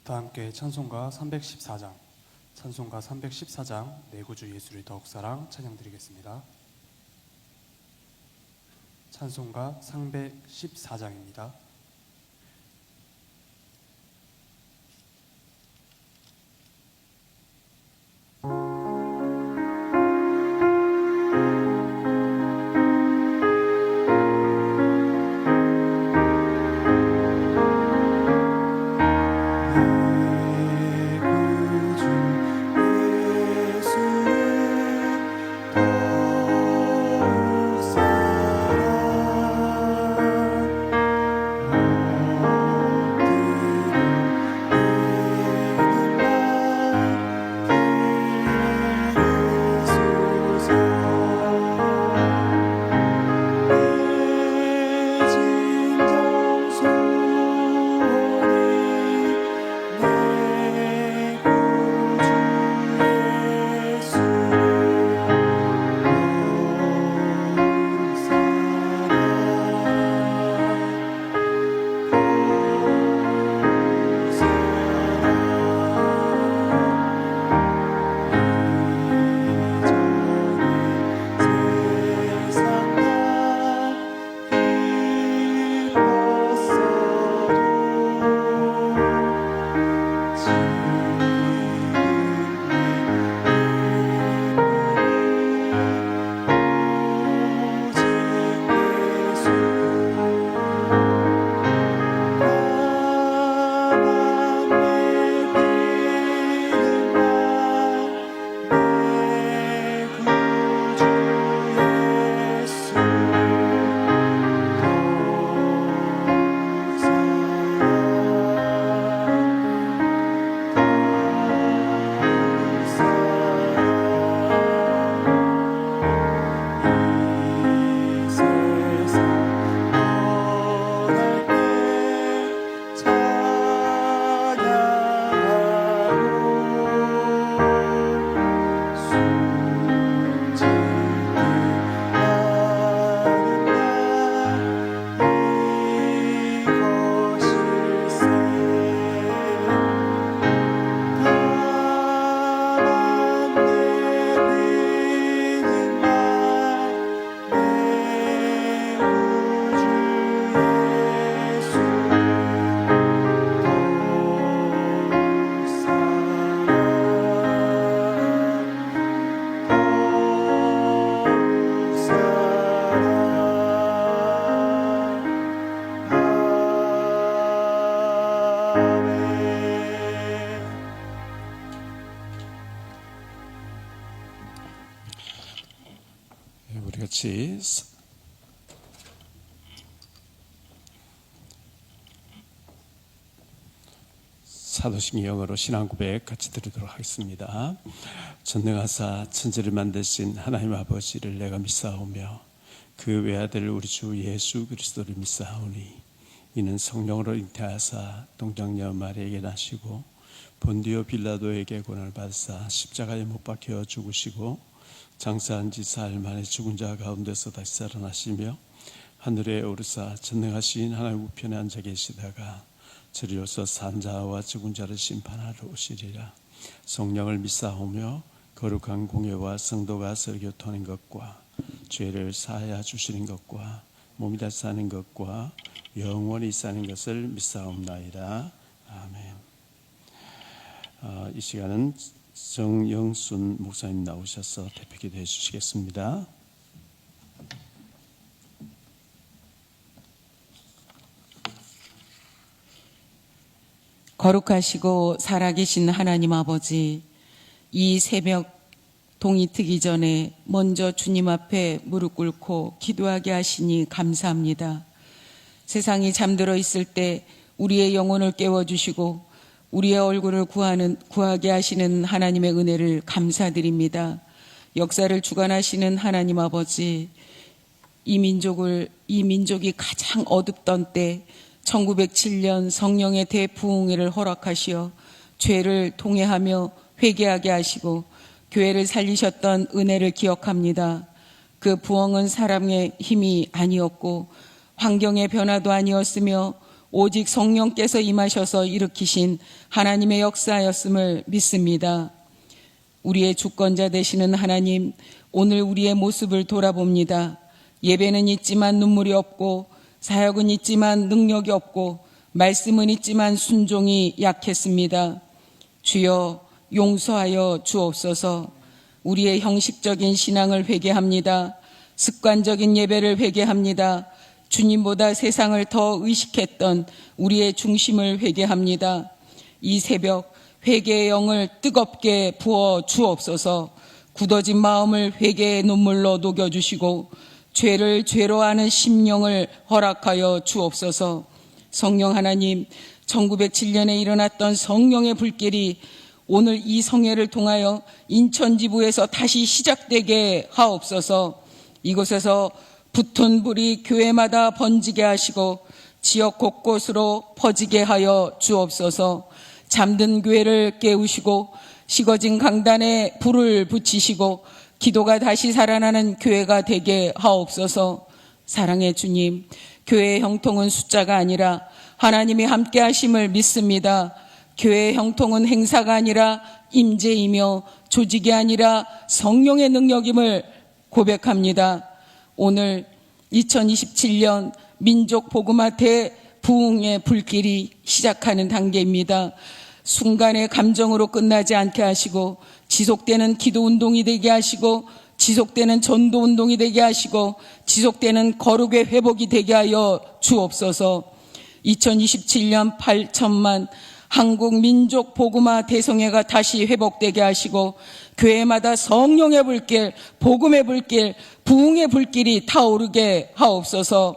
다 함께 찬송가 314장 내 구주 예수를 더욱 사랑 찬양 드리겠습니다. 찬송가 314장입니다. 우리 같이 사도신 영어로 신앙 고백 같이 드리도록 하겠습니다. 전능하사 천지를 만드신 하나님 아버지를 내가 믿사오며 그 외아들 우리 주 예수 그리스도를 믿사오니 이는 성령으로 잉태하사 동정녀 마리아에게 나시고 본디오 빌라도에게 고난을 받으사 십자가에 못 박혀 죽으시고 장사한 지 사흘 만에 죽은 자 가운데서 다시 살아나시며 하늘에 오르사 전능하신 하나님 우편에 앉아 계시다가 저리로서 산 자와 죽은 자를 심판하러 오시리라. 성령을 믿사오며 거룩한 공예와 성도가 서로 교통하는 것과 죄를 사하여 주시는 것과 몸이 다 사는 것과 영원히 사는 것을 믿사옵나이다. 아멘. 이 시간은 정영순 목사님 나오셔서 대표기도 해주시겠습니다. 거룩하시고 살아계신 하나님 아버지, 이 새벽 동이 트기 전에 먼저 주님 앞에 무릎 꿇고 기도하게 하시니 감사합니다. 세상이 잠들어 있을 때 우리의 영혼을 깨워주시고 우리의 얼굴을 구하게 하시는 하나님의 은혜를 감사드립니다. 역사를 주관하시는 하나님 아버지, 이 민족이 가장 어둡던 때 1907년 성령의 대부흥회를 허락하시어 죄를 통회하며 회개하게 하시고 교회를 살리셨던 은혜를 기억합니다. 그 부흥은 사람의 힘이 아니었고 환경의 변화도 아니었으며 오직 성령께서 임하셔서 일으키신 하나님의 역사였음을 믿습니다. 우리의 주권자 되시는 하나님, 오늘 우리의 모습을 돌아봅니다. 예배는 있지만 눈물이 없고, 사역은 있지만 능력이 없고, 말씀은 있지만 순종이 약했습니다. 주여 용서하여 주옵소서. 우리의 형식적인 신앙을 회개합니다. 습관적인 예배를 회개합니다. 주님보다 세상을 더 의식했던 우리의 중심을 회개합니다. 이 새벽 회개의 영을 뜨겁게 부어 주옵소서. 굳어진 마음을 회개의 눈물로 녹여주시고 죄를 죄로 아는 심령을 허락하여 주옵소서. 성령 하나님, 1907년에 일어났던 성령의 불길이 오늘 이 성회를 통하여 인천지부에서 다시 시작되게 하옵소서. 이곳에서 붙은 불이 교회마다 번지게 하시고 지역 곳곳으로 퍼지게 하여 주옵소서. 잠든 교회를 깨우시고 식어진 강단에 불을 붙이시고 기도가 다시 살아나는 교회가 되게 하옵소서. 사랑의 주님, 교회의 형통은 숫자가 아니라 하나님이 함께 하심을 믿습니다. 교회의 형통은 행사가 아니라 임재이며 조직이 아니라 성령의 능력임을 고백합니다. 오늘 2027년 민족 복음화 대부흥의 불길이 시작하는 단계입니다. 순간의 감정으로 끝나지 않게 하시고 지속되는 기도운동이 되게 하시고 지속되는 전도운동이 되게 하시고 지속되는 거룩의 회복이 되게 하여 주옵소서. 2027년 8천만 한국 민족 복음화 대성회가 다시 회복되게 하시고 교회마다 성령의 불길, 복음의 불길, 부흥의 불길이 타오르게 하옵소서.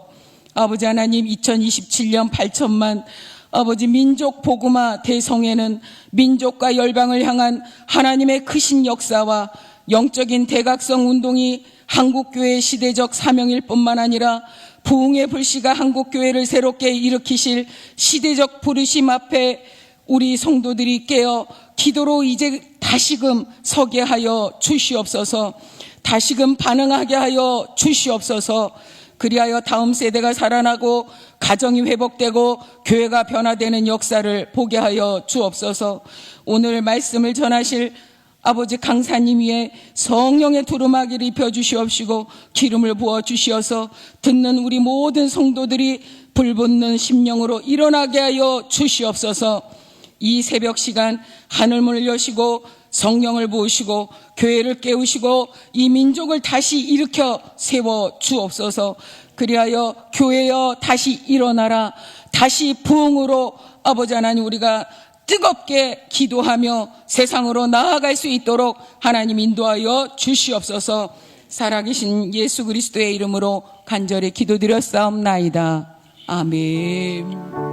아버지 하나님, 2027년 8천만 아버지 민족 복음화 대성회는 민족과 열방을 향한 하나님의 크신 역사와 영적인 대각성 운동이 한국교회의 시대적 사명일 뿐만 아니라 부흥의 불씨가 한국교회를 새롭게 일으키실 시대적 부르심 앞에 우리 성도들이 깨어 기도로 이제 다시금 서게 하여 주시옵소서. 다시금 반응하게 하여 주시옵소서. 그리하여 다음 세대가 살아나고 가정이 회복되고 교회가 변화되는 역사를 보게 하여 주옵소서. 오늘 말씀을 전하실 아버지 강사님 위에 성령의 두루마기를 입혀주시옵시고 기름을 부어주시어서 듣는 우리 모든 성도들이 불붙는 심령으로 일어나게 하여 주시옵소서. 이 새벽 시간 하늘문을 여시고 성령을 부으시고 교회를 깨우시고 이 민족을 다시 일으켜 세워 주옵소서. 그리하여 교회여 다시 일어나라. 다시 부흥으로 아버지 하나님 우리가 뜨겁게 기도하며 세상으로 나아갈 수 있도록 하나님 인도하여 주시옵소서. 살아계신 예수 그리스도의 이름으로 간절히 기도드렸사옵나이다. 아멘.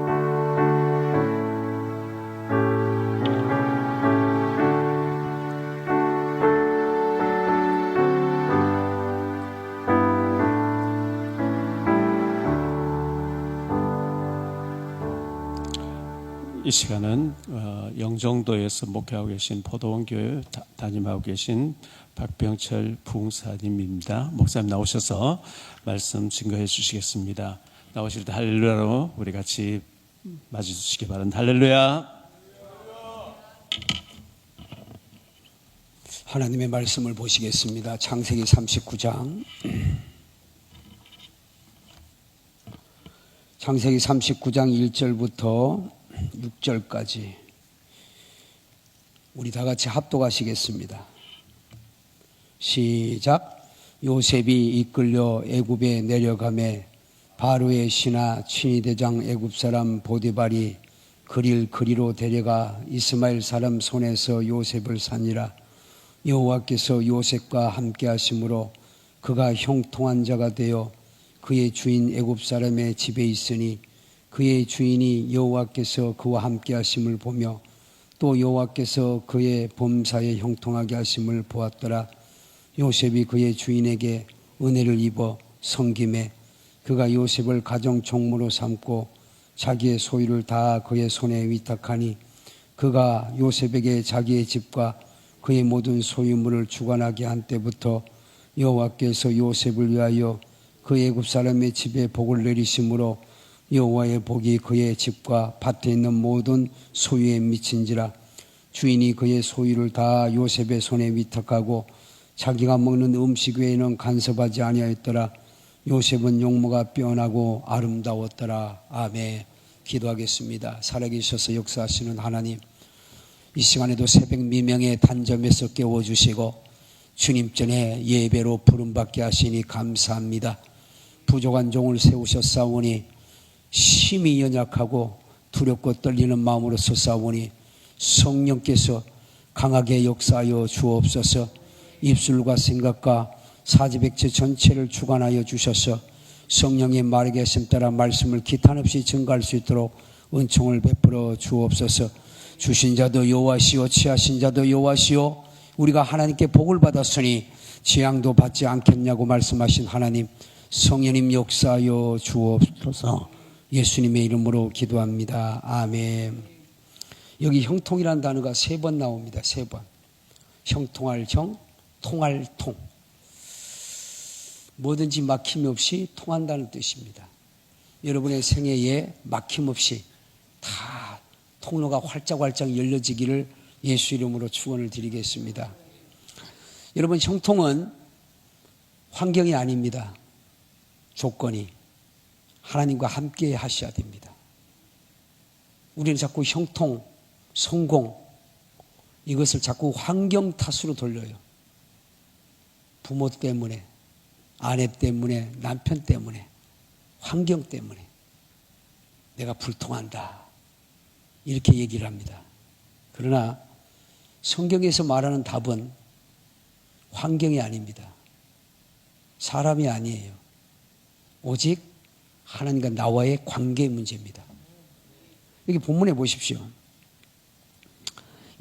이 시간은 영종도에서 목회하고 계신 포도원교회 담임하고 계신 박병철 부흥사님입니다. 목사님 나오셔서 말씀 증거해 주시겠습니다. 나오실 때 할렐루야로 우리 같이 맞이 주시기 바랍니다. 할렐루야. 하나님의 말씀을 보시겠습니다. 창세기 39장. 창세기 39장 1절부터 6절까지 우리 다 같이 합독하시겠습니다. 시작. 요셉이 이끌려 애굽에 내려가매 바로의 신하 친위대장 애굽 사람 보디발이 그릴 그리로 데려가 이스마엘 사람 손에서 요셉을 산이라. 여호와께서 요셉과 함께 하심으로 그가 형통한 자가 되어 그의 주인 애굽 사람의 집에 있으니 그의 주인이 여호와께서 그와 함께 하심을 보며 또 여호와께서 그의 범사에 형통하게 하심을 보았더라. 요셉이 그의 주인에게 은혜를 입어 섬김에 그가 요셉을 가정 총무로 삼고 자기의 소유를 다 그의 손에 위탁하니 그가 요셉에게 자기의 집과 그의 모든 소유물을 주관하게 한 때부터 여호와께서 요셉을 위하여 그 애굽 사람의 집에 복을 내리심으로 여호와의 복이 그의 집과 밭에 있는 모든 소유에 미친지라. 주인이 그의 소유를 다 요셉의 손에 위탁하고 자기가 먹는 음식 외에는 간섭하지 아니하였더라. 요셉은 용모가 빼어나고 아름다웠더라. 아멘. 기도하겠습니다. 살아계셔서 역사하시는 하나님, 이 시간에도 새벽 미명의 단점에서 깨워주시고 주님 전에 예배로 부름받게 하시니 감사합니다. 부족한 종을 세우셨사오니 심히 연약하고 두렵고 떨리는 마음으로 서사오니 성령께서 강하게 역사하여 주옵소서. 입술과 생각과 사지백체 전체를 주관하여 주셔서 성령의 말에 계심 따라 말씀을 기탄 없이 증가할 수 있도록 은총을 베풀어 주옵소서. 주신 자도 여호와시오 취하신 자도 여호와시오. 우리가 하나님께 복을 받았으니 재앙도 받지 않겠냐고 말씀하신 하나님, 성령님 역사하여 주옵소서. 예수님의 이름으로 기도합니다. 아멘. 여기 형통이라는 단어가 3번 나옵니다. 3번. 형통할 형, 통할 통. 뭐든지 막힘 없이 통한다는 뜻입니다. 여러분의 생애에 막힘 없이 다 통로가 활짝활짝 열려지기를 예수 이름으로 축원을 드리겠습니다. 여러분, 형통은 환경이 아닙니다. 조건이 하나님과 함께 하셔야 됩니다. 우리는 자꾸 형통, 성공 이것을 자꾸 환경 탓으로 돌려요. 부모 때문에, 아내 때문에, 남편 때문에, 환경 때문에 내가 불통한다 이렇게 얘기를 합니다. 그러나 성경에서 말하는 답은 환경이 아닙니다. 사람이 아니에요. 오직 하나님과 나와의 관계의 문제입니다. 여기 본문에 보십시오.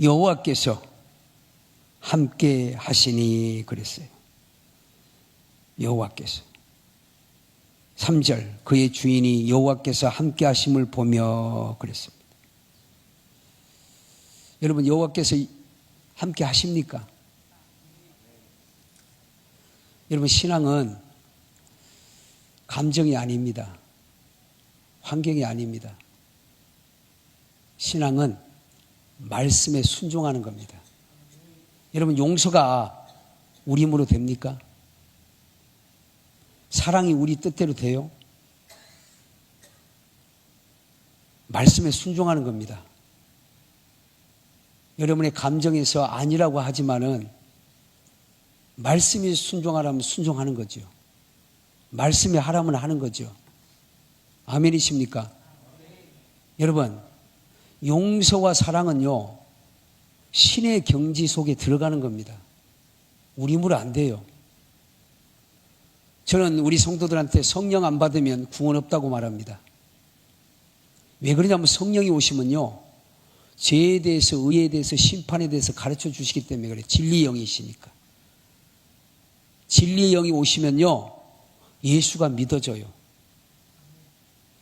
여호와께서 함께 하시니 그랬어요. 여호와께서. 3절 그의 주인이 여호와께서 함께 하심을 보며 그랬습니다. 여러분, 여호와께서 함께 하십니까? 여러분, 신앙은 감정이 아닙니다. 환경이 아닙니다. 신앙은 말씀에 순종하는 겁니다. 여러분, 용서가 우리 힘으로 됩니까? 사랑이 우리 뜻대로 돼요? 말씀에 순종하는 겁니다. 여러분의 감정에서 아니라고 하지만은 말씀이 순종하라면 순종하는 거죠. 말씀이 하라면 하는 거죠. 아멘이십니까? 여러분, 용서와 사랑은요, 신의 경지 속에 들어가는 겁니다. 우리 힘으로 안 돼요. 저는 우리 성도들한테 성령 안 받으면 구원 없다고 말합니다. 왜 그러냐면 성령이 오시면요, 죄에 대해서, 의에 대해서, 심판에 대해서 가르쳐 주시기 때문에 그래요. 진리의 영이시니까. 진리의 영이 오시면요, 예수가 믿어져요.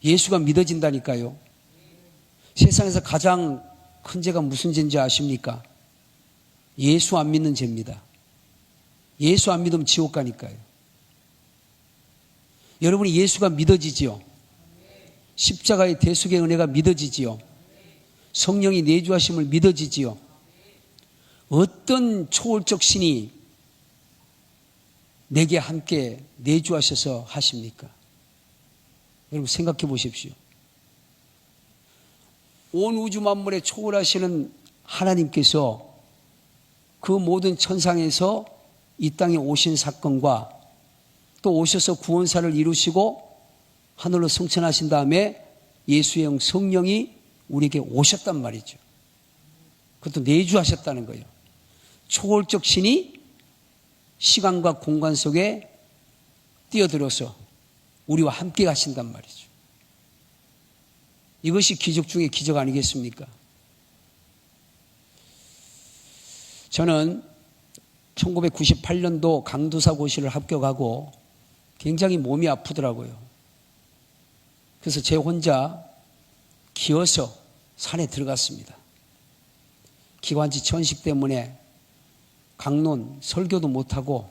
예수가 믿어진다니까요. 세상에서 가장 큰 죄가 무슨 죄인지 아십니까? 예수 안 믿는 죄입니다. 예수 안 믿으면 지옥 가니까요. 여러분이 예수가 믿어지지요. 십자가의 대속의 은혜가 믿어지지요. 성령이 내주하심을 믿어지지요. 어떤 초월적 신이 내게 함께 내주하셔서 하십니까? 여러분 생각해 보십시오. 온 우주 만물에 초월하시는 하나님께서 그 모든 천상에서 이 땅에 오신 사건과 또 오셔서 구원사를 이루시고 하늘로 승천하신 다음에 예수의 영 성령이 우리에게 오셨단 말이죠. 그것도 내주하셨다는 거예요. 초월적 신이 시간과 공간 속에 뛰어들어서 우리와 함께 가신단 말이죠. 이것이 기적 중에 기적 아니겠습니까? 저는 1998년도 강두사 고시를 합격하고 굉장히 몸이 아프더라고요. 그래서 제 혼자 기어서 산에 들어갔습니다. 기관지 천식 때문에 강론, 설교도 못하고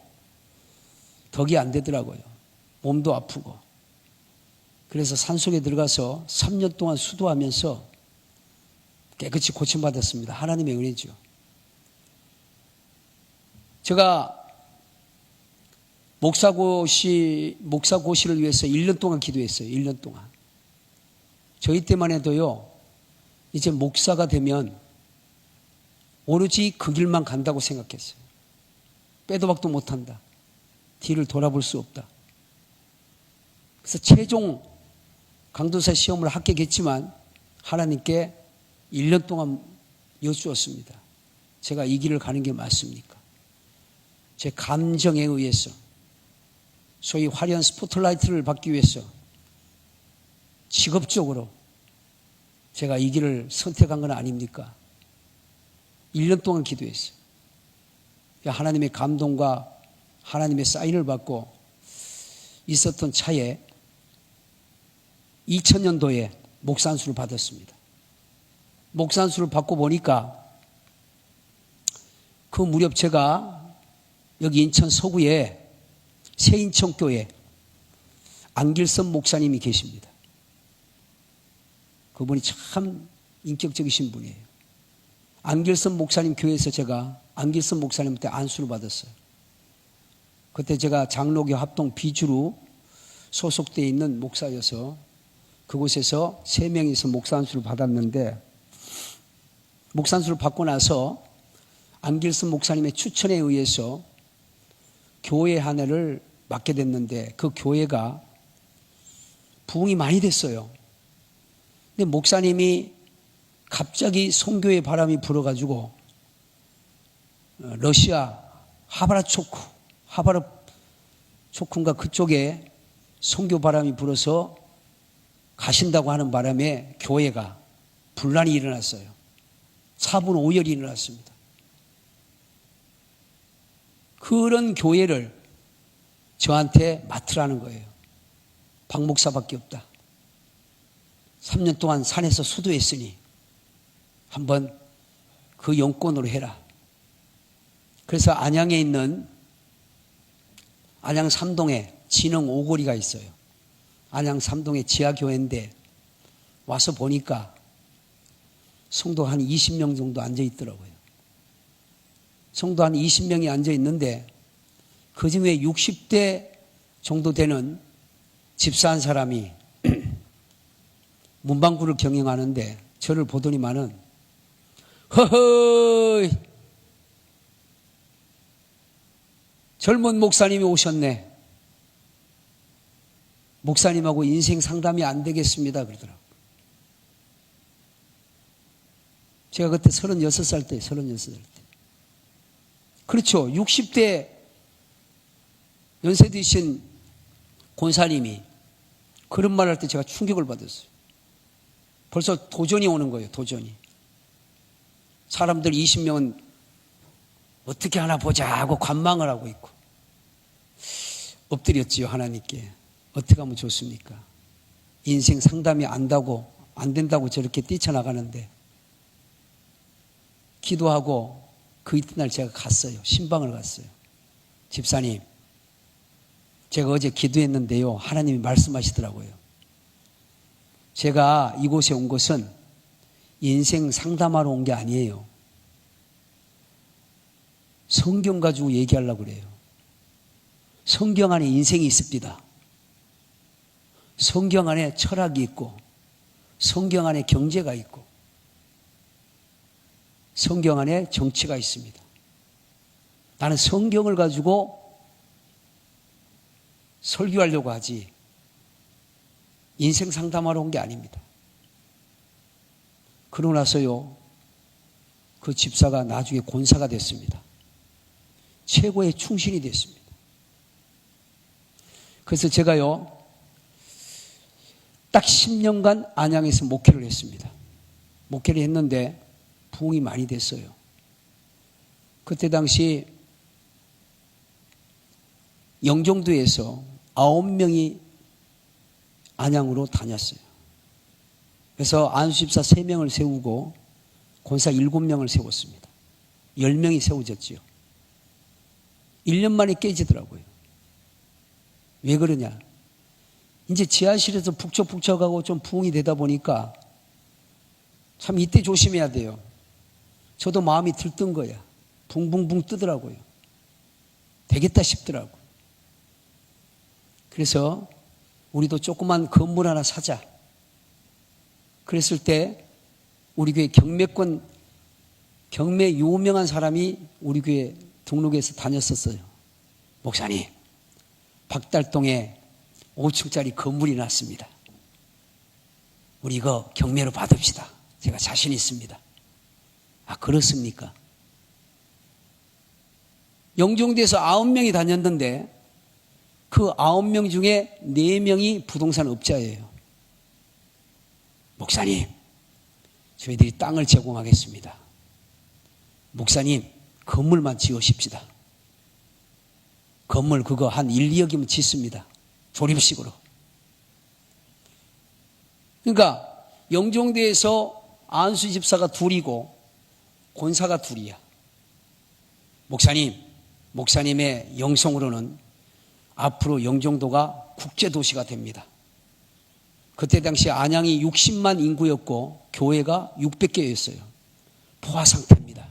덕이 안 되더라고요. 몸도 아프고. 그래서 산속에 들어가서 3년 동안 수도하면서 깨끗이 고침받았습니다. 하나님의 은혜죠. 제가 목사고시를 위해서 1년 동안 기도했어요. 1년 동안. 저희 때만 해도요, 이제 목사가 되면 오로지 그 길만 간다고 생각했어요. 빼도 박도 못한다. 뒤를 돌아볼 수 없다. 그래서 최종 강도사 시험을 합격했지만 하나님께 1년 동안 여쭈었습니다. 제가 이 길을 가는 게 맞습니까? 제 감정에 의해서 소위 화려한 스포트라이트를 받기 위해서 직업적으로 제가 이 길을 선택한 건 아닙니까? 1년 동안 기도했어요. 하나님의 감동과 하나님의 사인을 받고 있었던 차에 2000년도에 목산수를 받았습니다. 목산수를 받고 보니까 그 무렵 제가 여기 인천 서구에 새인천교회 안길선 목사님이 계십니다. 그분이 참 인격적이신 분이에요. 안길선 목사님 교회에서 제가 안길선 목사님한테 안수를 받았어요. 그때 제가 장로교 합동 비주로 소속되어 있는 목사여서 그곳에서 3명이서 목사 안수를 받았는데, 목사 안수를 받고 나서 안길선 목사님의 추천에 의해서 교회 하나를 맡게 됐는데 그 교회가 부흥이 많이 됐어요. 근데 목사님이 갑자기 선교의 바람이 불어가지고 러시아 하바르초크인가 그쪽에 선교 바람이 불어서 가신다고 하는 바람에 교회가 분란이 일어났어요. 차분 오열이 일어났습니다. 그런 교회를 저한테 맡으라는 거예요. 박 목사밖에 없다. 3년 동안 산에서 수도했으니 한번 그 용건으로 해라. 그래서 안양에 있는 안양 3동에 진흥 5고리가 있어요. 안양 3동에 지하교회인데 와서 보니까 성도 한 20명 정도 앉아 있더라고요. 성도 한 20명이 앉아 있는데 그 중에 60대 정도 되는 집사 한 사람이 문방구를 경영하는데 저를 보더니만은 허허 젊은 목사님이 오셨네. 목사님하고 인생 상담이 안 되겠습니다 그러더라고요. 제가 그때 36살 때. 그렇죠. 60대 연세 드신 권사님이 그런 말 할 때 제가 충격을 받았어요. 벌써 도전이 오는 거예요. 도전이. 사람들 20명은 어떻게 하나 보자 하고 관망을 하고 있고 엎드렸지요. 하나님께. 어떻게 하면 좋습니까? 인생 상담이 안 된다고 저렇게 뛰쳐나가는데 기도하고 그 이튿날 제가 갔어요. 신방을 갔어요. 집사님, 제가 어제 기도했는데요. 하나님이 말씀하시더라고요. 제가 이곳에 온 것은 인생 상담하러 온 게 아니에요. 성경 가지고 얘기하려고 그래요. 성경 안에 인생이 있습니다. 성경 안에 철학이 있고 성경 안에 경제가 있고 성경 안에 정치가 있습니다. 나는 성경을 가지고 설교하려고 하지 인생 상담하러 온 게 아닙니다. 그러고 나서요, 그 집사가 나중에 권사가 됐습니다. 최고의 충신이 됐습니다. 그래서 제가요, 딱 10년간 안양에서 목회를 했습니다. 목회를 했는데 부흥이 많이 됐어요. 그때 당시 영종도에서 9명이 안양으로 다녔어요. 그래서 안수집사 3명을 세우고 권사 7명을 세웠습니다. 10명이 세워졌지요. 1년 만에 깨지더라고요. 왜 그러냐? 이제 지하실에서 북적북적하고 좀 부흥이 되다 보니까 참 이때 조심해야 돼요. 저도 마음이 들뜬 거야. 붕붕붕 뜨더라고요. 되겠다 싶더라고. 그래서 우리도 조그만 건물 하나 사자. 그랬을 때 우리 교회 경매 유명한 사람이 우리 교회 등록해서 다녔었어요. 목사님, 박달동에 5층짜리 건물이 났습니다. 우리 이거 경매로 받읍시다. 제가 자신 있습니다. 아, 그렇습니까? 영종도에서 9명이 다녔는데 그 9명 중에 4명이 부동산 업자예요. 목사님, 저희들이 땅을 제공하겠습니다. 목사님, 건물만 지으십시다. 건물 그거 한 1, 2억이면 짓습니다. 조립식으로. 그러니까 영종도에서 안수 집사가 둘이고 권사가 둘이야. 목사님의 영성으로는 앞으로 영종도가 국제도시가 됩니다. 그때 당시 안양이 60만 인구였고 교회가 600개였어요. 포화 상태입니다.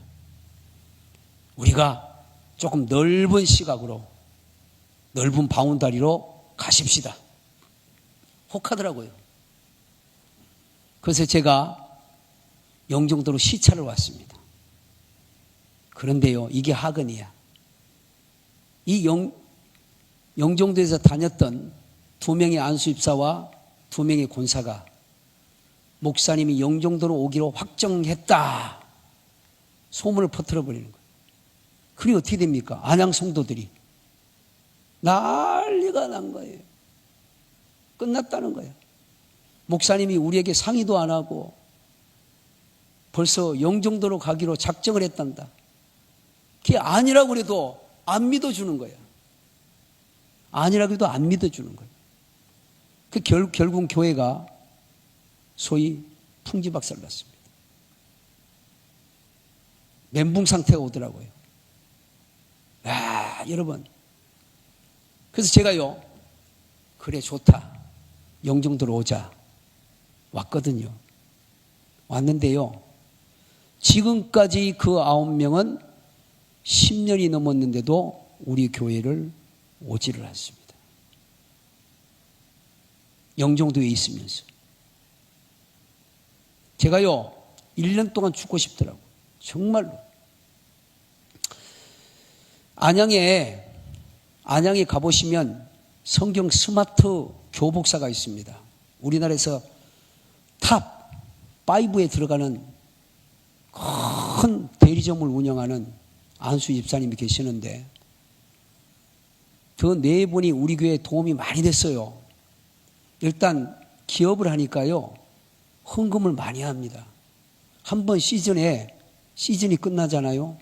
우리가 조금 넓은 시각으로 넓은 바운다리로 가십시다. 혹하더라고요. 그래서 제가 영종도로 시차를 왔습니다. 그런데요, 이게 하근이야. 이 영종도에서 다녔던 2명의 안수입사와 2명의 권사가 목사님이 영종도로 오기로 확정했다. 소문을 퍼뜨려 버리는 거예요. 그게 어떻게 됩니까? 안양 성도들이 난리가 난 거예요. 끝났다는 거예요. 목사님이 우리에게 상의도 안 하고 벌써 영종도로 가기로 작정을 했단다. 그게 아니라고 그래도 안 믿어주는 거야. 아니라고 해도 안 믿어주는 거야. 결국 교회가 소위 풍지박살 났습니다. 멘붕 상태가 오더라고요. 여러분. 그래서 제가요, 그래 좋다. 영종도로 오자. 왔거든요. 왔는데요. 지금까지 그 9명은 10년이 넘었는데도 우리 교회를 오지를 않습니다. 영종도에 있으면서. 제가요, 1년 동안 죽고 싶더라고요. 정말로. 안양에 가보시면 성경 스마트 교복사가 있습니다. 우리나라에서 탑 5에 들어가는 큰 대리점을 운영하는 안수 집사님이 계시는데 그 4분이 우리 교회에 도움이 많이 됐어요. 일단 기업을 하니까요, 헌금을 많이 합니다. 한 번 시즌이 끝나잖아요.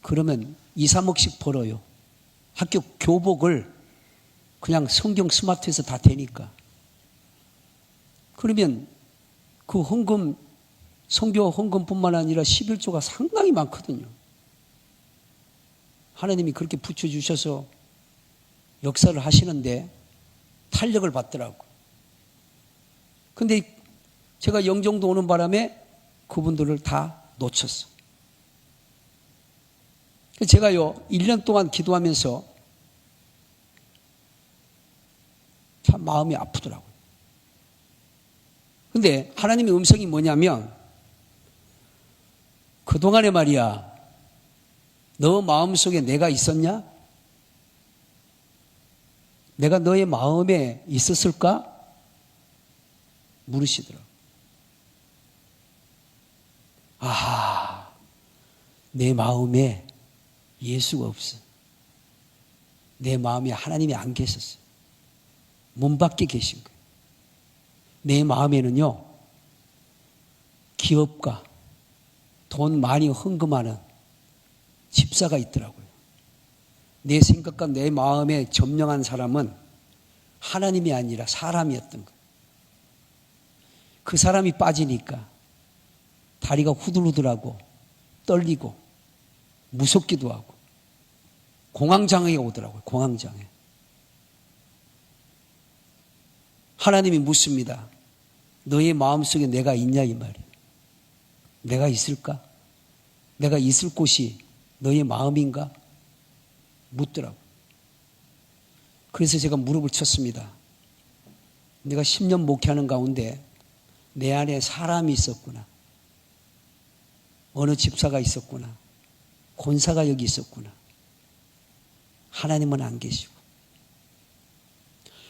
그러면 2, 3억씩 벌어요. 학교 교복을 그냥 성경 스마트에서 다 되니까. 그러면 그 헌금, 성교 헌금뿐만 아니라 11조가 상당히 많거든요. 하나님이 그렇게 붙여주셔서 역사를 하시는데 탄력을 받더라고. 근데 제가 영종도 오는 바람에 그분들을 다 놓쳤어. 제가요, 1년 동안 기도하면서 참 마음이 아프더라고요. 근데 하나님의 음성이 뭐냐면, 그동안에 말이야, 너 마음속에 내가 있었냐? 내가 너의 마음에 있었을까? 물으시더라고요. 아하, 내 마음에 예수가 없어. 내 마음에 하나님이 안 계셨어. 문 밖에 계신 거예요. 내 마음에는요, 기업가, 돈 많이 헌금하는 집사가 있더라고요. 내 생각과 내 마음에 점령한 사람은 하나님이 아니라 사람이었던 거예요. 그 사람이 빠지니까 다리가 후들후들하고 떨리고 무섭기도 하고 공황장애가 오더라고요. 공황장애. 하나님이 묻습니다. 너의 마음속에 내가 있냐 이 말이에요. 내가 있을까? 내가 있을 곳이 너의 마음인가? 묻더라고요. 그래서 제가 무릎을 쳤습니다. 내가 10년 목회하는 가운데 내 안에 사람이 있었구나. 어느 집사가 있었구나. 권사가 여기 있었구나. 하나님은 안 계시고.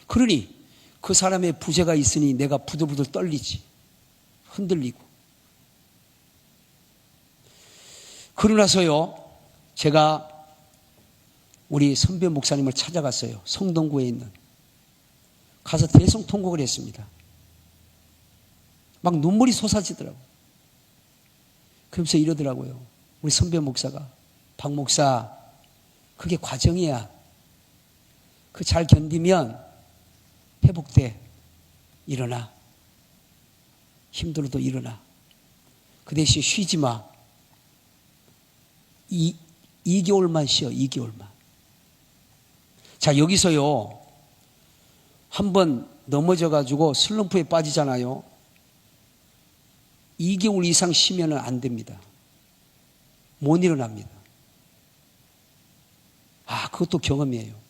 그러니 그 사람의 부재가 있으니 내가 부들부들 떨리지. 흔들리고. 그러나서요, 제가 우리 선배 목사님을 찾아갔어요. 성동구에 있는. 가서 대성통곡을 했습니다. 막 눈물이 솟아지더라고요. 그러면서 이러더라고요. 우리 선배 목사가, 박 목사, 그게 과정이야. 그 잘 견디면 회복돼. 일어나. 힘들어도 일어나. 그 대신 쉬지 마. 2개월만 쉬어. 2개월만. 자, 여기서요, 한번 넘어져가지고 슬럼프에 빠지잖아요. 2개월 이상 쉬면 안 됩니다. 못 일어납니다. 아, 그것도 경험이에요.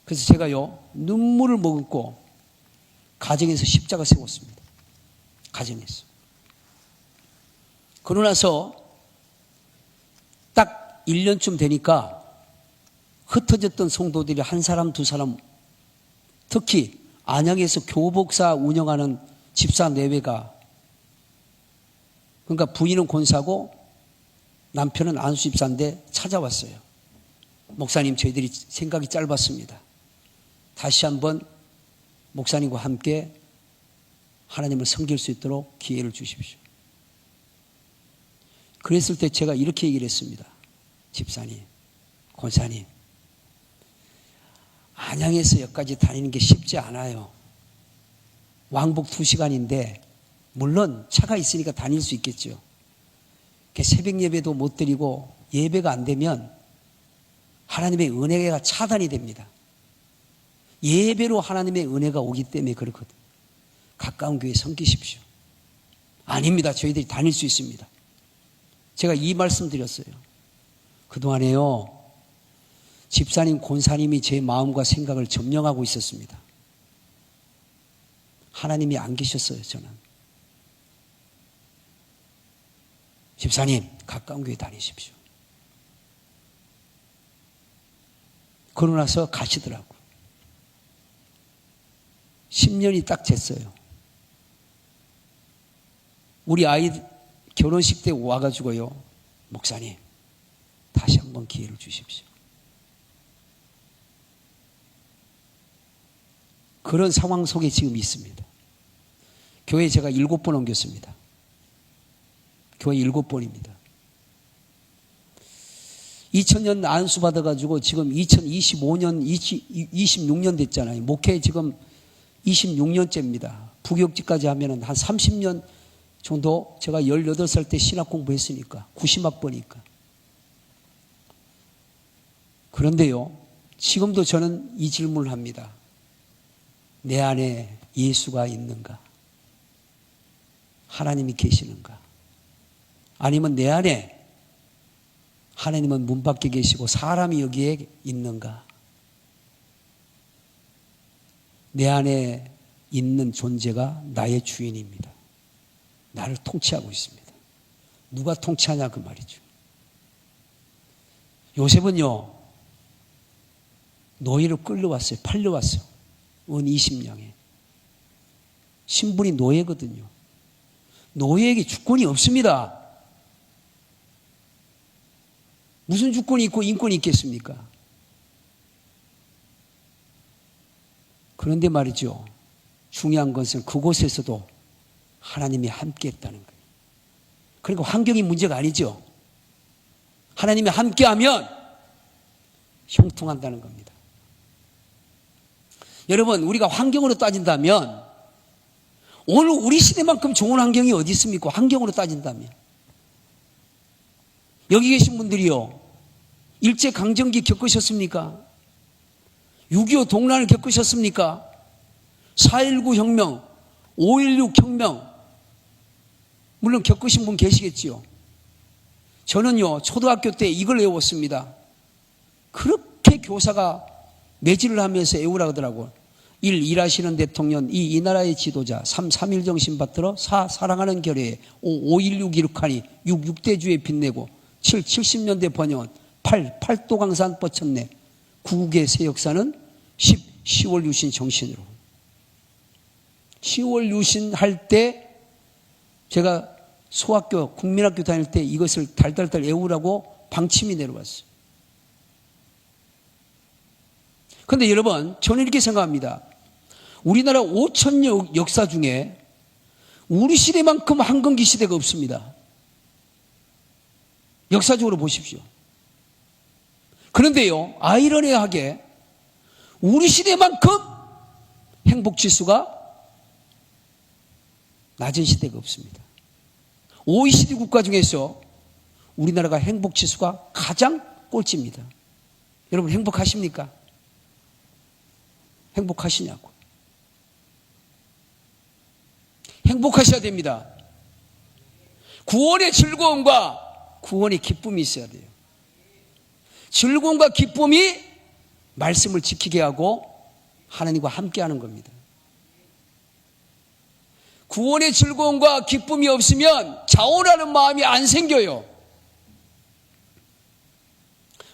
그래서 제가요, 눈물을 머금고 가정에서 십자가 세웠습니다. 가정에서. 그러고 나서 딱 1년쯤 되니까 흩어졌던 성도들이 한 사람, 두 사람, 특히 안양에서 교복사 운영하는 집사 내외가, 그러니까 부인은 권사고 남편은 안수 집사인데 찾아왔어요. 목사님, 저희들이 생각이 짧았습니다. 다시 한번 목사님과 함께 하나님을 섬길 수 있도록 기회를 주십시오. 그랬을 때 제가 이렇게 얘기를 했습니다. 집사님, 권사님, 안양에서 여기까지 다니는 게 쉽지 않아요. 왕복 2시간인데 물론 차가 있으니까 다닐 수 있겠죠. 새벽 예배도 못 드리고 예배가 안 되면 하나님의 은혜가 차단이 됩니다. 예배로 하나님의 은혜가 오기 때문에 그렇거든요. 가까운 교회 섬기십시오. 아닙니다. 저희들이 다닐 수 있습니다. 제가 이 말씀 드렸어요. 그동안에요, 집사님, 권사님이 제 마음과 생각을 점령하고 있었습니다. 하나님이 안 계셨어요, 저는. 집사님, 가까운 교회 다니십시오. 그러고 나서 가시더라고요. 10년이 딱 됐어요. 우리 아이 결혼식 때 와가지고요, 목사님, 다시 한번 기회를 주십시오. 그런 상황 속에 지금 있습니다. 교회 제가 7번 옮겼습니다. 교회 7번입니다. 2000년 안수 받아가지고 지금 2025년, 26년 됐잖아요. 목회 지금 26년째입니다. 부교육직까지 하면 한 30년 정도, 제가 18살 때 신학 공부했으니까 90학번이니까. 그런데요, 지금도 저는 이 질문을 합니다. 내 안에 예수가 있는가? 하나님이 계시는가? 아니면 내 안에 하나님은 문 밖에 계시고 사람이 여기에 있는가? 내 안에 있는 존재가 나의 주인입니다. 나를 통치하고 있습니다. 누가 통치하냐 그 말이죠. 요셉은요, 노예로 끌려왔어요. 팔려왔어요. 은 20냥에. 신분이 노예거든요. 노예에게 주권이 없습니다. 무슨 주권이 있고 인권이 있겠습니까? 그런데 말이죠, 중요한 것은 그곳에서도 하나님이 함께 했다는 거예요. 그러니까 환경이 문제가 아니죠. 하나님이 함께하면 형통한다는 겁니다. 여러분, 우리가 환경으로 따진다면 오늘 우리 시대만큼 좋은 환경이 어디 있습니까? 환경으로 따진다면. 여기 계신 분들이요, 일제강점기 겪으셨습니까? 6.25 동란을 겪으셨습니까? 4.19 혁명, 5.16 혁명, 물론 겪으신 분 계시겠지요. 저는요, 초등학교 때 이걸 외웠습니다. 그렇게 교사가 매질을 하면서 외우라 하더라고요. 1. 일하시는 대통령, 2. 이 나라의 지도자, 3. 3.1 정신 받들어, 4. 사랑하는 결의에, 5. 5.16 이룩하니, 6. 6대주의 빛내고, 7. 70년대 번영원, 8. 팔도강산 뻗쳤네, 9. 국의 새 역사는 10. 10월 유신 정신으로. 10월 유신 할 때 제가 소학교, 국민학교 다닐 때 이것을 달달달 외우라고 방침이 내려왔어요. 그런데 여러분, 저는 이렇게 생각합니다. 우리나라 5천년 역사 중에 우리 시대만큼 한건기 시대가 없습니다. 역사적으로 보십시오. 그런데요, 아이러니하게 우리 시대만큼 행복지수가 낮은 시대가 없습니다. OECD 국가 중에서 우리나라가 행복지수가 가장 꼴찌입니다. 여러분 행복하십니까? 행복하시냐고. 행복하셔야 됩니다. 구원의 즐거움과 구원의 기쁨이 있어야 돼요. 즐거움과 기쁨이 말씀을 지키게 하고 하나님과 함께하는 겁니다. 구원의 즐거움과 기쁨이 없으면 자원하는 마음이 안 생겨요.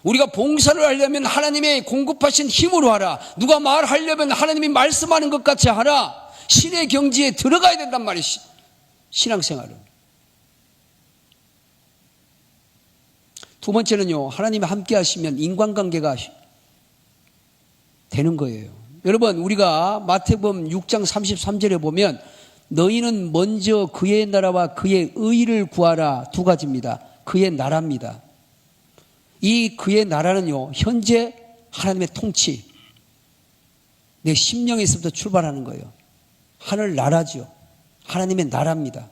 우리가 봉사를 하려면 하나님의 공급하신 힘으로 하라. 누가 말하려면 하나님이 말씀하는 것 같이 하라. 신의 경지에 들어가야 된단 말이에요. 신앙생활은. 두 번째는요, 하나님이 함께 하시면 인간관계가 되는 거예요. 여러분, 우리가 마태복음 6장 33절에 보면 너희는 먼저 그의 나라와 그의 의를 구하라. 두 가지입니다. 그의 나라입니다. 이 그의 나라는요, 현재 하나님의 통치, 내 심령에서부터 출발하는 거예요. 하늘 나라죠. 하나님의 나라입니다.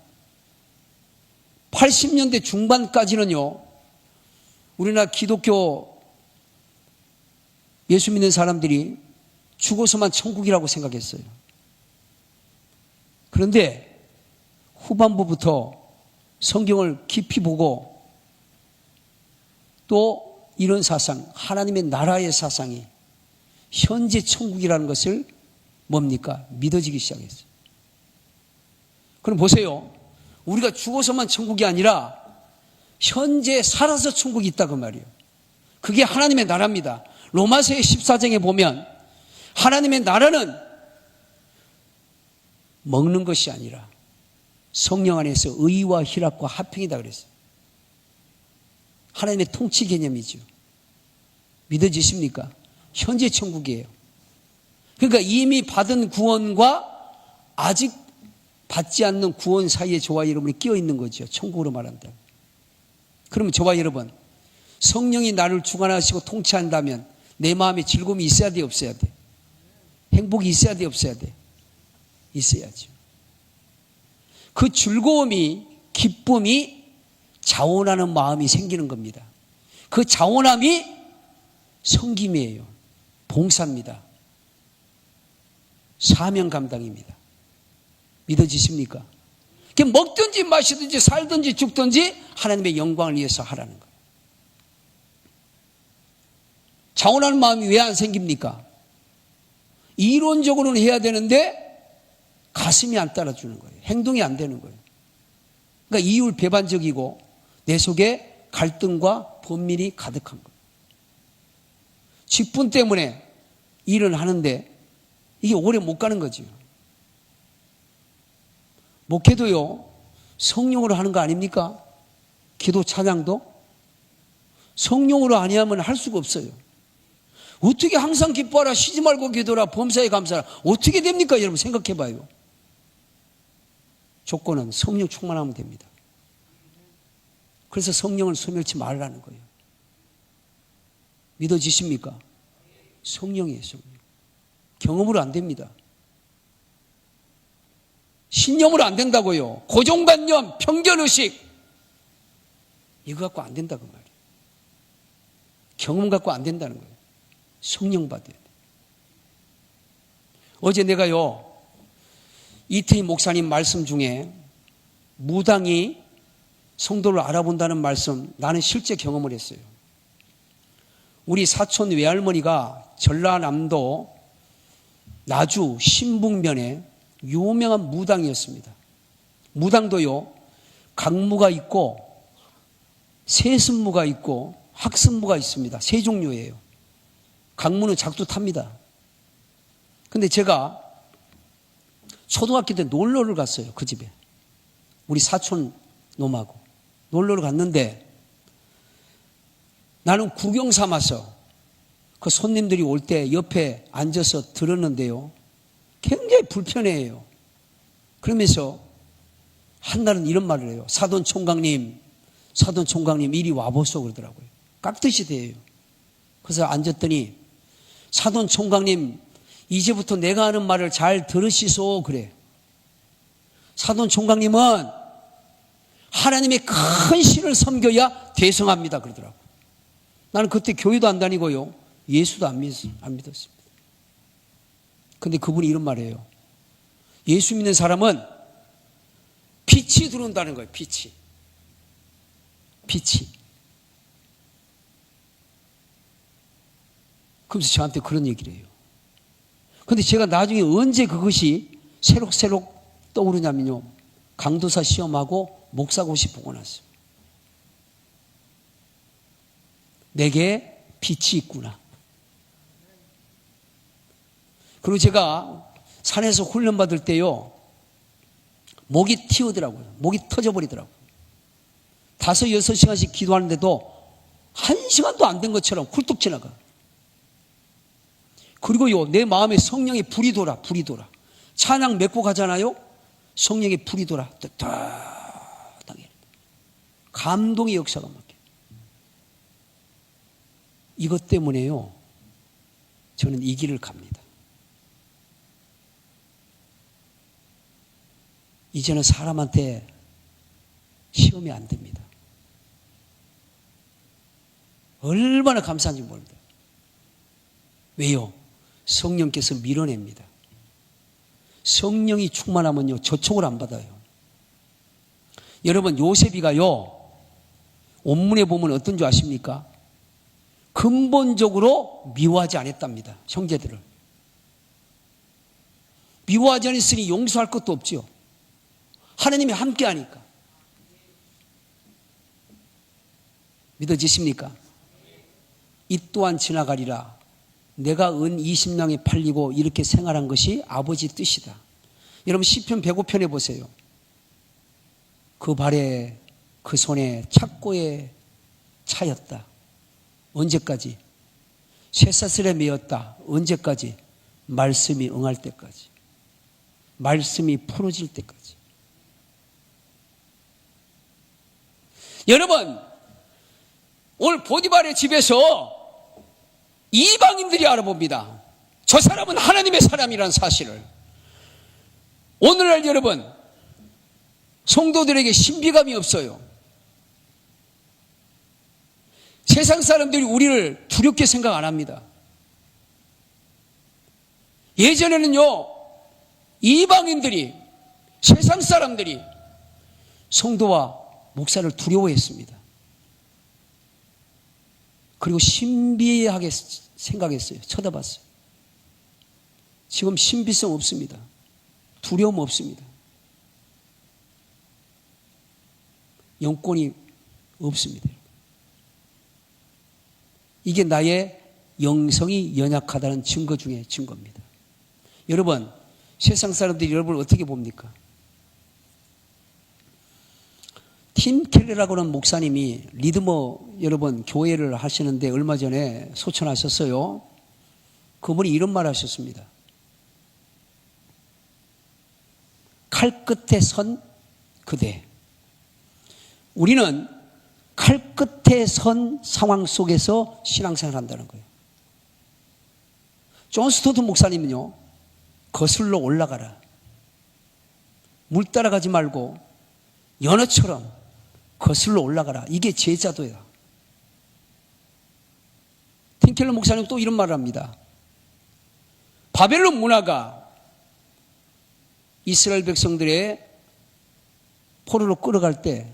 80년대 중반까지는요, 우리나라 기독교 예수 믿는 사람들이 죽어서만 천국이라고 생각했어요. 그런데 후반부부터 성경을 깊이 보고 또 이런 사상, 하나님의 나라의 사상이 현재 천국이라는 것을 뭡니까? 믿어지기 시작했어요. 그럼 보세요. 우리가 죽어서만 천국이 아니라 현재 살아서 천국이 있다 그 말이에요. 그게 하나님의 나라입니다. 로마서의 14장에 보면 하나님의 나라는 먹는 것이 아니라 성령 안에서 의와 희락과 화평이다 그랬어요. 하나님의 통치 개념이죠. 믿어지십니까? 현재 천국이에요. 그러니까 이미 받은 구원과 아직 받지 않는 구원 사이에 저와 여러분이 끼어 있는 거죠. 천국으로 말한다. 그러면 저와 여러분, 성령이 나를 주관하시고 통치한다면 내 마음에 즐거움이 있어야 돼, 없어야 돼? 행복이 있어야 돼, 없어야 돼? 있어야죠. 그 즐거움이, 기쁨이 자원하는 마음이 생기는 겁니다. 그 자원함이 섬김이에요. 봉사입니다. 사명 감당입니다. 믿어지십니까? 먹든지 마시든지 살든지 죽든지 하나님의 영광을 위해서 하라는 거예요. 자원하는 마음이 왜 안 생깁니까? 이론적으로는 해야 되는데 가슴이 안 따라주는 거예요. 행동이 안 되는 거예요. 그러니까 이율 배반적이고 내 속에 갈등과 번민이 가득한 거예요. 직분 때문에 일을 하는데 이게 오래 못 가는 거죠. 목회도요, 성령으로 하는 거 아닙니까? 기도 찬양도 성령으로 아니하면 할 수가 없어요. 어떻게 항상 기뻐하라, 쉬지 말고 기도하라, 범사에 감사하라, 어떻게 됩니까? 여러분 생각해 봐요. 조건은 성령 충만하면 됩니다. 그래서 성령을 소멸치 말라는 거예요. 믿어지십니까? 성령이에요, 성령. 경험으로 안 됩니다. 신념으로 안 된다고요. 고정관념, 편견의식 이거 갖고 안 된다고 말이에요. 경험 갖고 안 된다는 거예요. 성령 받아야 돼요. 어제 내가요, 이태희 목사님 말씀 중에 무당이 성도를 알아본다는 말씀, 나는 실제 경험을 했어요. 우리 사촌 외할머니가 전라남도 나주 신북면에 유명한 무당이었습니다. 무당도요, 강무가 있고 세습무가 있고 학습무가 있습니다. 세 종류예요. 강무는 작두 탑니다. 근데 제가 초등학교 때 놀러를 갔어요. 그 집에. 우리 사촌 놈하고 놀러를 갔는데 나는 구경 삼아서 그 손님들이 올 때 옆에 앉아서 들었는데요. 굉장히 불편해해요. 그러면서 한날은 이런 말을 해요. 사돈 총각님 이리 와보소 그러더라고요. 깍듯이 대해요. 그래서 앉았더니 사돈 총각님 이제부터 내가 하는 말을 잘 들으시소 그래. 사돈 총각님은 하나님의 큰 신을 섬겨야 대성합니다 그러더라고요. 나는 그때 교회도 안 다니고요. 예수도 안 믿었습니다. 근데 그분이 이런 말이에요. 예수 믿는 사람은 빛이 들어온다는 거예요. 빛이. 그러면서 저한테 그런 얘기를 해요. 근데 제가 나중에 언제 그것이 새록새록 떠오르냐면요. 강도사 시험하고 목사고시 보고 났어요. 내게 빛이 있구나. 그리고 제가 산에서 훈련받을 때요. 목이 튀어더라고요. 목이 터져버리더라고요. 5, 6시간씩 기도하는데도 1시간도 안 된 것처럼 훌뚝 지나가. 그리고요, 내 마음에 성령의 불이 돌아. 찬양 맺고 가잖아요. 성령의 불이 돌아. 따뜻하게. 감동의 역사가 막혀. 이것 때문에요. 저는 이 길을 갑니다. 이제는 사람한테 시험이 안 됩니다. 얼마나 감사한지 모릅니다. 왜요? 성령께서 밀어냅니다. 성령이 충만하면요, 저촉을 안 받아요. 여러분, 요셉이가요, 원문에 보면 어떤 줄 아십니까? 근본적으로 미워하지 않았답니다. 형제들을. 미워하지 않았으니 용서할 것도 없지요. 하나님이 함께 하니까. 믿어지십니까? 이 또한 지나가리라. 내가 은 20냥에 팔리고 이렇게 생활한 것이 아버지 뜻이다. 여러분 시편 105편에 보세요. 그 발에 그 손에 착고에 차였다. 언제까지? 쇠사슬에 매었다. 언제까지? 말씀이 응할 때까지. 말씀이 풀어질 때까지. 여러분, 오늘 보디발의 집에서 이방인들이 알아봅니다. 저 사람은 하나님의 사람이라는 사실을. 오늘날 여러분, 성도들에게 신비감이 없어요. 세상 사람들이 우리를 두렵게 생각 안 합니다. 예전에는요, 이방인들이, 세상 사람들이 성도와 목사를 두려워했습니다. 그리고 신비하게 생각했어요. 쳐다봤어요. 지금 신비성 없습니다. 두려움 없습니다. 영권이 없습니다. 이게 나의 영성이 연약하다는 증거 중에 증거입니다. 여러분, 세상 사람들이 여러분을 어떻게 봅니까? 팀 켈러라고 하는 목사님이 리드머 여러분 교회를 하시는데 얼마 전에 소천하셨어요. 그분이 이런 말 하셨습니다. 칼 끝에 선 그대. 우리는 칼 끝에 선 상황 속에서 신앙생활을 한다는 거예요. 존 스토트 목사님은요, 거슬러 올라가라. 물 따라가지 말고 연어처럼 거슬러 올라가라. 이게 제자도야. 팀켈러 목사님 또 이런 말을 합니다. 바벨론 문화가 이스라엘 백성들의 포로로 끌어갈 때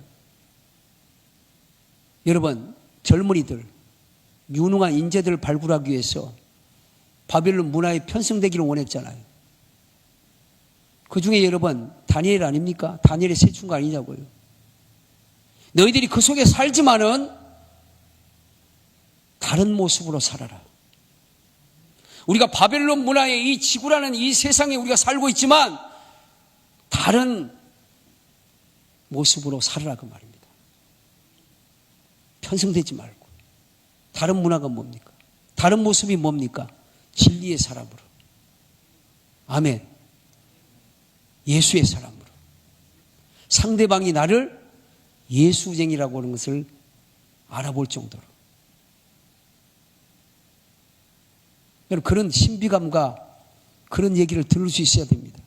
여러분 젊은이들 유능한 인재들을 발굴하기 위해서 바벨론 문화에 편승되기를 원했잖아요. 그 중에 여러분 다니엘 아닙니까? 다니엘의 세충가 아니냐고요. 너희들이 그 속에 살지만은 다른 모습으로 살아라. 우리가 바벨론 문화의 이 지구라는 이 세상에 우리가 살고 있지만 다른 모습으로 살아라 그 말입니다. 편승되지 말고. 다른 문화가 뭡니까? 다른 모습이 뭡니까? 진리의 사람으로. 아멘. 예수의 사람으로. 상대방이 나를 예수쟁이라고 하는 것을 알아볼 정도로. 여러분 그런 신비감과 그런 얘기를 들을 수 있어야 됩니다.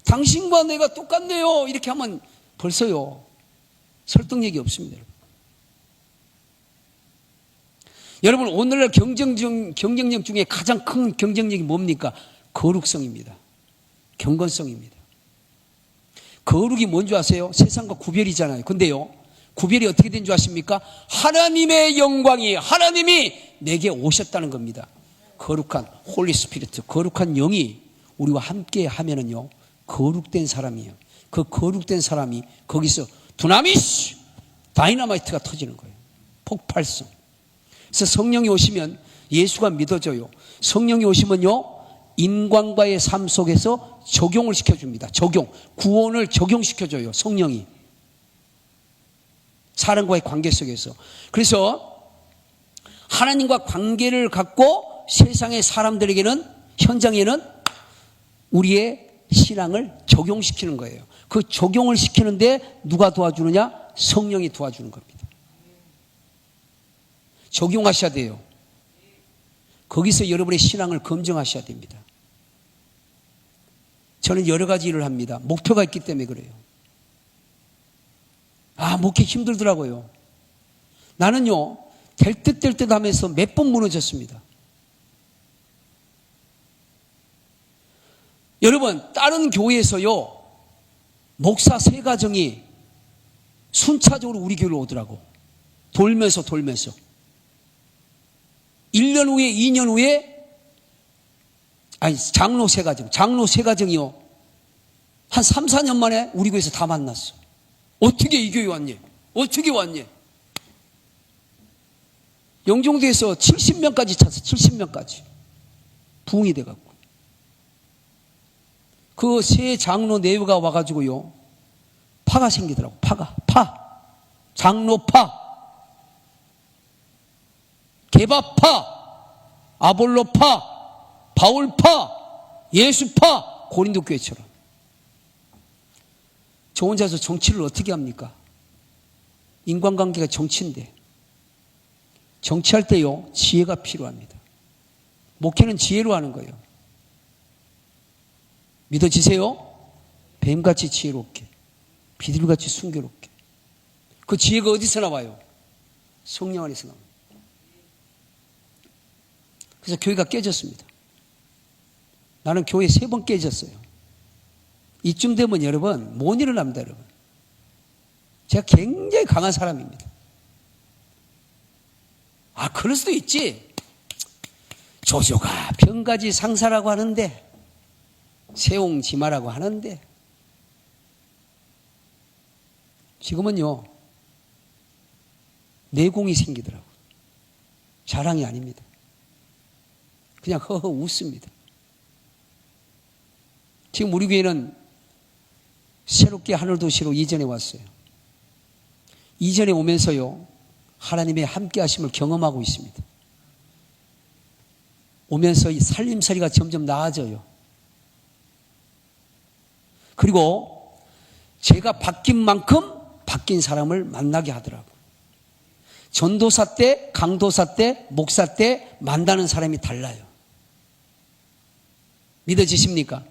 당신과 내가 똑같네요 이렇게 하면 벌써요 설득력이 없습니다. 여러분 오늘날 경쟁력 중에 가장 큰 경쟁력이 뭡니까? 거룩성입니다. 경건성입니다. 거룩이 뭔지 아세요? 세상과 구별이잖아요. 근데요 구별이 어떻게 된 줄 아십니까? 하나님의 영광이 하나님이 내게 오셨다는 겁니다. 거룩한 홀리 스피리트, 거룩한 영이 우리와 함께 하면은요 거룩된 사람이에요. 그 거룩된 사람이 거기서 두나미스 다이너마이트가 터지는 거예요. 폭발성. 그래서 성령이 오시면 예수가 믿어져요. 성령이 오시면요 인간과의 삶 속에서 적용을 시켜줍니다. 적용, 구원을 적용시켜줘요. 성령이 사람과의 관계 속에서. 그래서 하나님과 관계를 갖고 세상의 사람들에게는 현장에는 우리의 신앙을 적용시키는 거예요. 그 적용을 시키는데 누가 도와주느냐? 성령이 도와주는 겁니다. 적용하셔야 돼요. 거기서 여러분의 신앙을 검증하셔야 됩니다. 저는 여러 가지 일을 합니다. 목표가 있기 때문에 그래요. 목회 힘들더라고요. 나는요 될 듯 하면서 몇 번 무너졌습니다. 여러분 다른 교회에서요 목사 세 가정이 순차적으로 우리 교회로 오더라고. 돌면서 1년 후에 2년 후에 장로 세 가정이요 한 3, 4년 만에 우리 교회에서 다 만났어. 어떻게 이 교회 왔니? 어떻게 왔니? 영종도에서 70명까지 찼어. 70명까지 부흥이 돼갖고 그 세 장로 내외가 와가지고요 파가 생기더라고. 장로파, 개바파, 아볼로파, 바울파, 예수파, 고린도 교회처럼. 저 혼자서 정치를 어떻게 합니까? 인간관계가 정치인데 정치할 때요 지혜가 필요합니다. 목회는 지혜로 하는 거예요. 믿어지세요? 뱀같이 지혜롭게, 비둘기같이 순교롭게. 그 지혜가 어디서 나와요? 성령 안에서 나와요. 그래서 교회가 깨졌습니다. 나는 교회 3번 깨졌어요. 이쯤 되면 여러분 못 일어납니다. 여러분 제가 굉장히 강한 사람입니다. 그럴 수도 있지. 조조가 병가지 상사라고 하는데 세옹지마라고 하는데 지금은요 내공이 생기더라고요. 자랑이 아닙니다. 그냥 허허 웃습니다. 지금 우리 교회는 새롭게 하늘도시로 이전해 왔어요. 이전에 오면서요 하나님의 함께 하심을 경험하고 있습니다. 오면서 이 살림살이가 점점 나아져요. 그리고 제가 바뀐 만큼 바뀐 사람을 만나게 하더라고요. 전도사 때, 강도사 때, 목사 때 만나는 사람이 달라요. 믿어지십니까?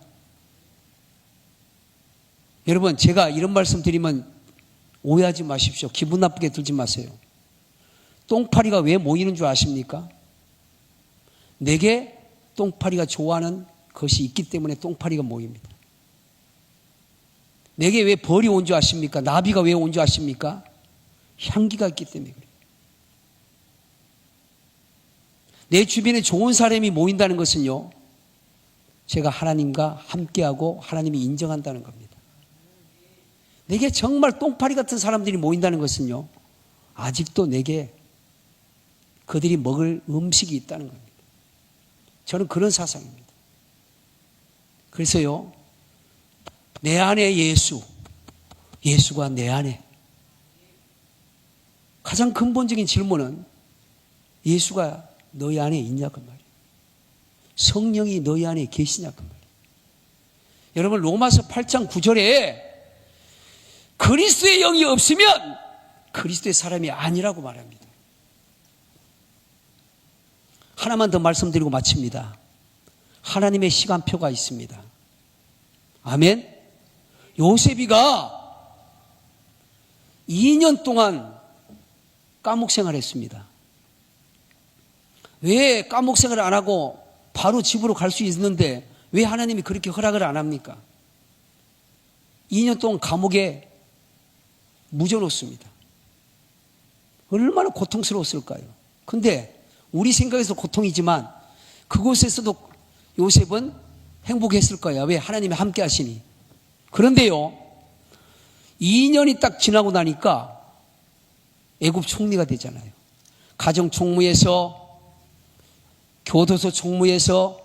여러분 제가 이런 말씀 드리면 오해하지 마십시오. 기분 나쁘게 들지 마세요. 똥파리가 왜 모이는 줄 아십니까? 내게 똥파리가 좋아하는 것이 있기 때문에 똥파리가 모입니다. 내게 왜 벌이 온 줄 아십니까? 나비가 왜 온 줄 아십니까? 향기가 있기 때문에 그래요. 내 주변에 좋은 사람이 모인다는 것은요, 제가 하나님과 함께하고 하나님이 인정한다는 겁니다. 내게 정말 똥파리 같은 사람들이 모인다는 것은요, 아직도 내게 그들이 먹을 음식이 있다는 겁니다. 저는 그런 사상입니다. 그래서요, 내 안에 예수, 예수가 내 안에. 가장 근본적인 질문은 예수가 너희 안에 있냐고 말이에요. 성령이 너희 안에 계시냐고 말이에요. 여러분, 로마서 8장 9절에 그리스도의 영이 없으면 그리스도의 사람이 아니라고 말합니다. 하나만 더 말씀드리고 마칩니다. 하나님의 시간표가 있습니다. 아멘. 요셉이가 2년 동안 감옥 생활했습니다. 왜 감옥 생활을 안 하고 바로 집으로 갈 수 있는데 왜 하나님이 그렇게 허락을 안 합니까? 2년 동안 감옥에 묻어놓습니다. 얼마나 고통스러웠을까요? 근데 우리 생각에서 고통이지만 그곳에서도 요셉은 행복했을 거예요. 왜? 하나님이 함께 하시니. 그런데요, 2년이 딱 지나고 나니까 애굽 총리가 되잖아요. 가정 총무에서 교도소 총무에서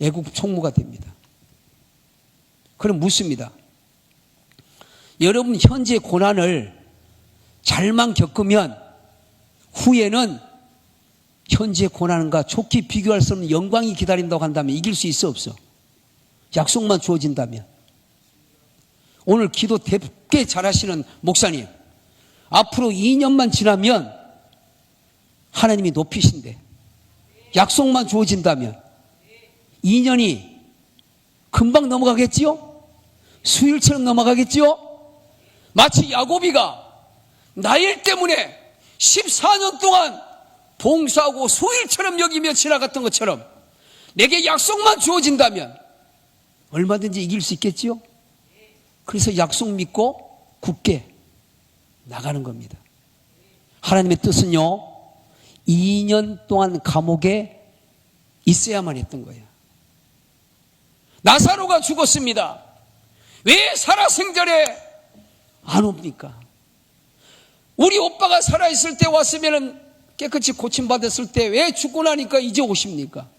애국 총무가 됩니다. 그럼 묻습니다. 여러분 현재 고난을 잘만 겪으면 후에는 현재 고난과 좋게 비교할 수 없는 영광이 기다린다고 한다면 이길 수 있어 없어? 약속만 주어진다면. 오늘 기도 되게 잘하시는 목사님, 앞으로 2년만 지나면 하나님이 높이신대. 약속만 주어진다면 2년이 금방 넘어가겠지요? 수일처럼 넘어가겠지요? 마치 야곱이가 나일 때문에 14년 동안 봉사하고 수일처럼 여기며 지나갔던 것처럼 내게 약속만 주어진다면 얼마든지 이길 수 있겠지요? 그래서 약속 믿고 굳게 나가는 겁니다. 하나님의 뜻은요, 2년 동안 감옥에 있어야만 했던 거예요. 나사로가 죽었습니다. 왜 살아생전에 안 옵니까? 우리 오빠가 살아있을 때 왔으면 깨끗이 고침받았을 때 왜 죽고 나니까 이제 오십니까?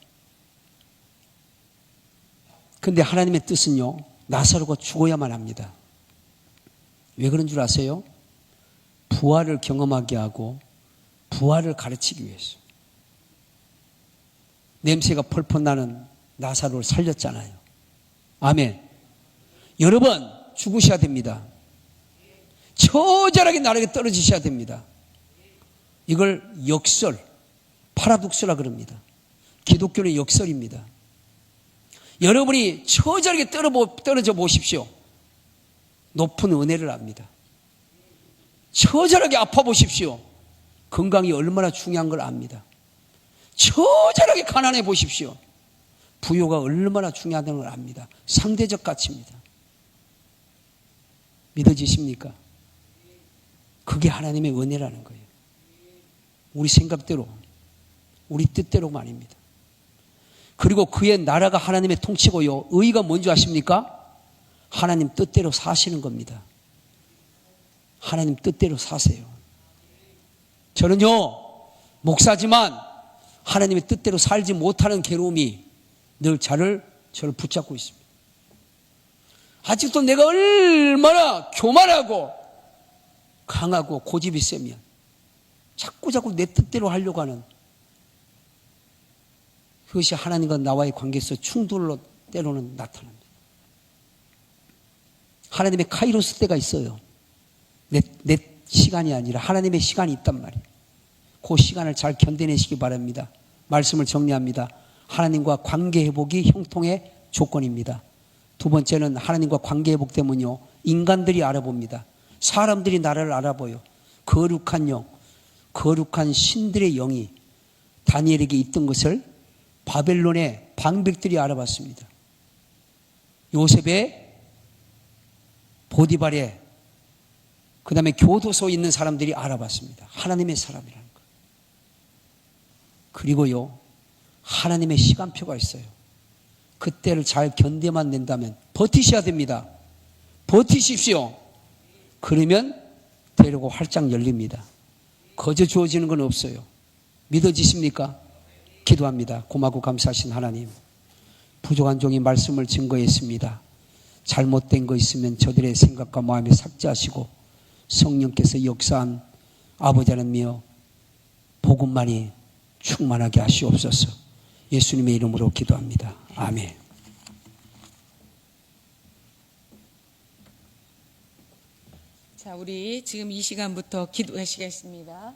근데 하나님의 뜻은요, 나사로가 죽어야만 합니다. 왜 그런 줄 아세요? 부활을 경험하게 하고 부활을 가르치기 위해서. 냄새가 펄펄 나는 나사로를 살렸잖아요. 아멘. 여러분, 죽으셔야 됩니다. 처절하게 나락에 떨어지셔야 됩니다. 이걸 역설, 파라독스라 그럽니다. 기독교는 역설입니다. 여러분이 처절하게 떨어져 보십시오. 높은 은혜를 압니다. 처절하게 아파 보십시오. 건강이 얼마나 중요한 걸 압니다. 처절하게 가난해 보십시오. 부요가 얼마나 중요하다는 걸 압니다. 상대적 가치입니다. 믿어지십니까? 그게 하나님의 은혜라는 거예요. 우리 생각대로, 우리 뜻대로가 아닙니다. 그리고 그의 나라가 하나님의 통치고요, 의가 뭔지 아십니까? 하나님 뜻대로 사시는 겁니다. 하나님 뜻대로 사세요. 저는요, 목사지만 하나님의 뜻대로 살지 못하는 괴로움이 늘 저를 붙잡고 있습니다. 아직도 내가 얼마나 교만하고 강하고 고집이 세면 자꾸 내 뜻대로 하려고 하는, 그것이 하나님과 나와의 관계에서 충돌로 때로는 나타납니다. 하나님의 카이로스 때가 있어요. 내 시간이 아니라 하나님의 시간이 있단 말이에요. 그 시간을 잘 견뎌내시기 바랍니다. 말씀을 정리합니다. 하나님과 관계 회복이 형통의 조건입니다. 두 번째는 하나님과 관계 회복 때문요, 인간들이 알아봅니다. 사람들이 나를 알아보여. 거룩한 영, 거룩한 신들의 영이 다니엘에게 있던 것을 바벨론의 방백들이 알아봤습니다. 요셉의 보디발에 그 다음에 교도소에 있는 사람들이 알아봤습니다. 하나님의 사람이라는 거. 그리고요, 하나님의 시간표가 있어요. 그때를 잘 견뎌만 낸다면 버티셔야 됩니다. 버티십시오. 그러면 되려고 활짝 열립니다. 거저 주어지는 건 없어요. 믿어지십니까? 기도합니다. 고맙고 감사하신 하나님, 부족한 종이 말씀을 증거했습니다. 잘못된 거 있으면 저들의 생각과 마음에 삭제하시고 성령께서 역사한 아버지 하나님이여 복음만이 충만하게 하시옵소서. 예수님의 이름으로 기도합니다. 아멘. 자, 우리 지금 이 시간부터 기도하시겠습니다.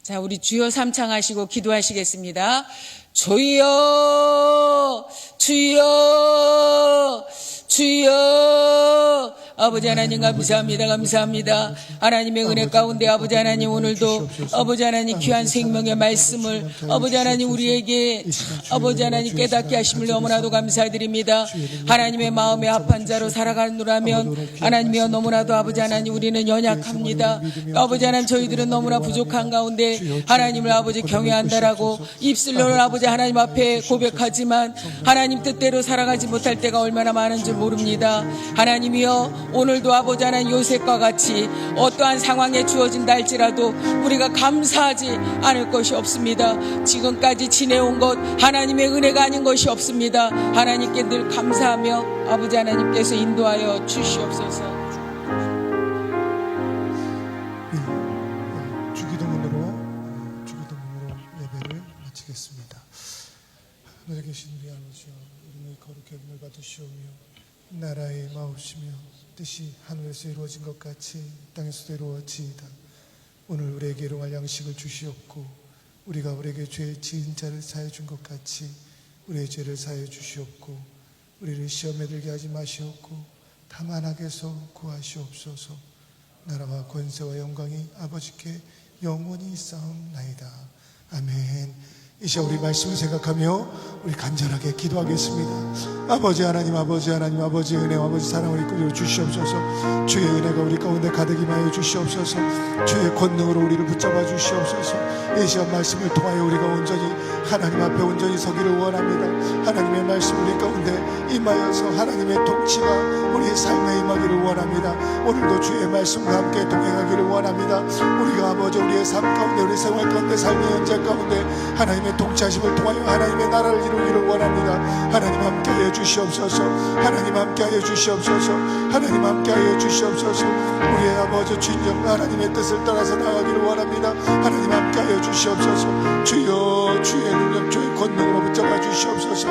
자, 우리 주여 삼창하시고 기도하시겠습니다. 주여, 주여, 주여. 아버지 하나님 감사합니다. 감사합니다. 하나님의 은혜 가운데 아버지 하나님 오늘도 아버지 하나님 귀한 생명의 말씀을 아버지 하나님 우리에게 아버지 하나님 깨닫게 하심을 너무나도 감사드립니다. 하나님의 마음에 합한 자로 살아가노라면 하나님이여 너무나도 아버지 하나님 우리는 연약합니다. 아버지 하나님 저희들은 너무나 부족한 가운데 하나님을 아버지 경외한다라고 입술로 아버지 하나님 앞에 고백하지만 하나님 뜻대로 살아가지 못할 때가 얼마나 많은 줄 모릅니다. 하나님이여 오늘도 아버지 하나님 요셉과 같이 어떠한 상황에 주어진다 할지라도 우리가 감사하지 않을 것이 없습니다. 지금까지 지내온 것 하나님의 은혜가 아닌 것이 없습니다. 하나님께 늘 감사하며 아버지 하나님께서 인도하여 주시옵소서. 주기도문으로 예배를 마치겠습니다. 하늘에 계신 우리 아버지여, 이름이 거룩히 여김을 받으시오며 나라의 마옵시며 뜻이 하늘에서 이루어진 것 같이 땅에서도 이루어지이다. 오늘 우리에게 일용할 양식을 주시옵고 우리가 우리에게 죄 지은 자를 사해 준 것 같이 우리의 죄를 사해 주시옵고 우리를 시험에 들게 하지 마시옵고 다만 악에서 구하시옵소서. 나라와 권세와 영광이 아버지께 영원히 있사옵나이다. 아멘. 이 시간 우리 말씀을 생각하며 우리 간절하게 기도하겠습니다. 아버지 하나님, 아버지 하나님, 아버지의 은혜와 아버지 사랑을 이끌어 주시옵소서. 주의 은혜가 우리 가운데 가득 임하여 주시옵소서. 주의 권능으로 우리를 붙잡아 주시옵소서. 이 시간 말씀을 통하여 우리가 온전히 하나님 앞에 온전히 서기를 원합니다. 하나님의 말씀 우리 가운데 임하여서 하나님의 통치가 우리의 삶에 임하기를 원합니다. 오늘도 주의 말씀과 함께 동행하기를 원합니다. 우리가 아버지 우리의 삶 가운데 우리 생활 가운데 삶의 현장 가운데 하나님의 통치하심을 통하여 하나님의 나라를 이루기를 원합니다. 하나님 함께하여 주시옵소서. 하나님 함께하여 주시옵소서. 하나님 함께하여 주시옵소서. 우리의 아버지 진정 하나님의 뜻을 따라서 나가기를 원합니다. 하나님 함께하여 주시옵소서. 주여 주의 능력 주의 권능으로 붙잡아 주시옵소서.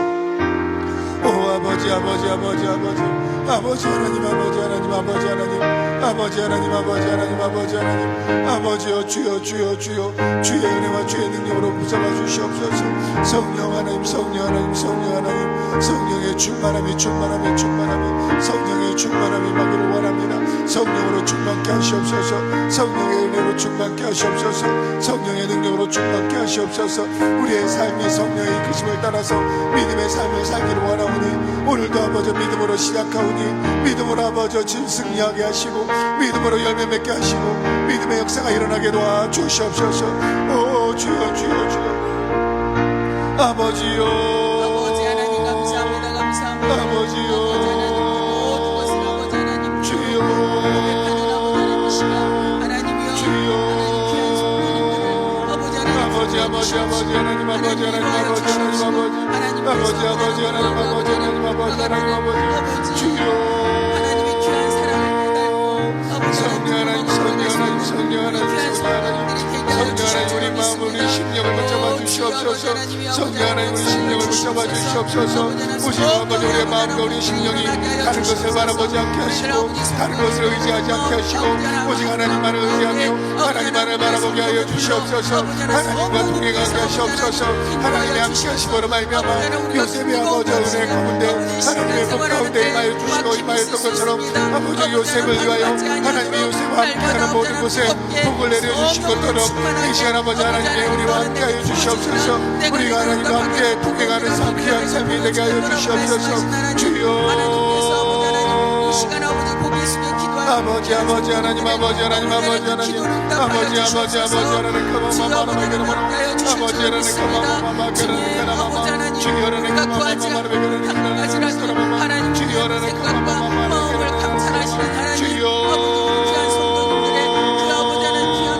오 아버지 아버지 아버지 아버지 아버지 하나님 아버지 하나님 아버지 하나님 아버지 하나님 아버지 하나님 아버지 하나님 아버지여 주여 주여 주여 주의 은혜와 주의 능력으로 붙잡아 주시옵소서. 성령 하나님 성령 하나님 성령 하나님 성령의 충만함이 충만함이 충만함이 성령의 충만함이 임하기를 원합니다. 성령으로 충만케 하시옵소서. 성령의 은혜로 충만케 하시옵소서. 성령의 능력으로 충만케 하시옵소서. 우리의 삶이 성령의 이끄심을 따라서 믿음의 삶을 살기를 원하오니 오늘도 아버지 믿음으로 시작하오니 믿음으로 아버지 진승리하게 하시고 믿음으로 열매 맺게 하시고 믿음의 역사가 일어나게 도와 주시옵소서. 오 주여 주여 주여 아버지요 아버지 하나님 감사합니다. 감사합니다. 아버지요 모든 것을 아버지 하나님 주여 하나님이여 주여 아버지 하나님 아버지 아버지 아버지 하나님 아버지 하나님 아버지 하나님 아버지 아버지 하나님 아버지 하나님 아버지 하나님 아버지 주여 하나님의 귀한 사랑을 깨달고 아버지 성령 하나님 성령 하나님 성령 하나님 성령 하나님 성령 하나님 우리 마음을 우리 심령을 붙잡아 주시옵소서. 성령 하나님 우리 심령을 붙잡아 주시옵소서. 오직 아버지 우리의 마음과 우리 심령이 다른 것을 바라보지 않게 하시고 다른 것을 의지하지 않게 하시고 오직 하나님만을 의지하며 하나님만을 바라보게 하여 주시옵소서. 하나님과 동행하게 하시옵소서. 하나님의 함께 하심으로 말미암아 요셉의 아버지 은혜 가운데 하나님의 복 가운데 임하여 주시고 임하였던 것처럼 아버지 요셉을 위하여 하나님의 요셉과 함께하는 모든 곳에 복을 내려주신 것처럼 이 시간 아버지 하나님의 우리와 함께하여 주시옵소서. 우리가 하나님과 함께 동행하는 삶 귀한 삶이 되게 하여 주시옵소서. 주여 하나님께서 아버지 하나님 이 시간 아버지 아버지 아버지 하나님 아버지 하나님 아버지 하나님 아버지 아버지 아버지 하나님 가마마마마마 아버지 하나님 가마마마마 가마마마 주여라는 가마마마마 하나님 생각과 마음을 감찰하시는 하나님 귀한 성도님들의 그 아버지 하나님 귀한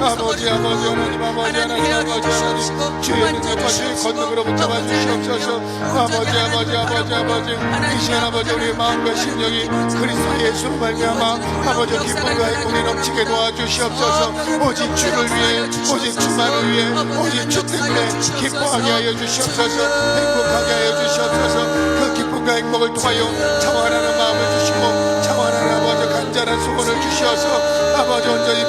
아버지 아버지 하나님 아버지 하나님 아버지 하나님 주의 눈까지 건너로부터 잡아주시옵소서. 아버지 아버지 아버지 아버지 이 시간 아버지 우리의 마음과 심령이 그리스도 예수로 말미암아 아버지 기쁨과 행복이 넘치게 도와주시옵소서. 오직 주를 위해 오직 주만을 위해 오직 주 때문에 기뻐하게 하여 주시옵소서. 행복하게 하여 주시옵소서. 그 기쁨과 행복을 통하여 차원하는 마음을 주시고 차원하는 아버지 간절한 소원을 주시어서 아버지 온전히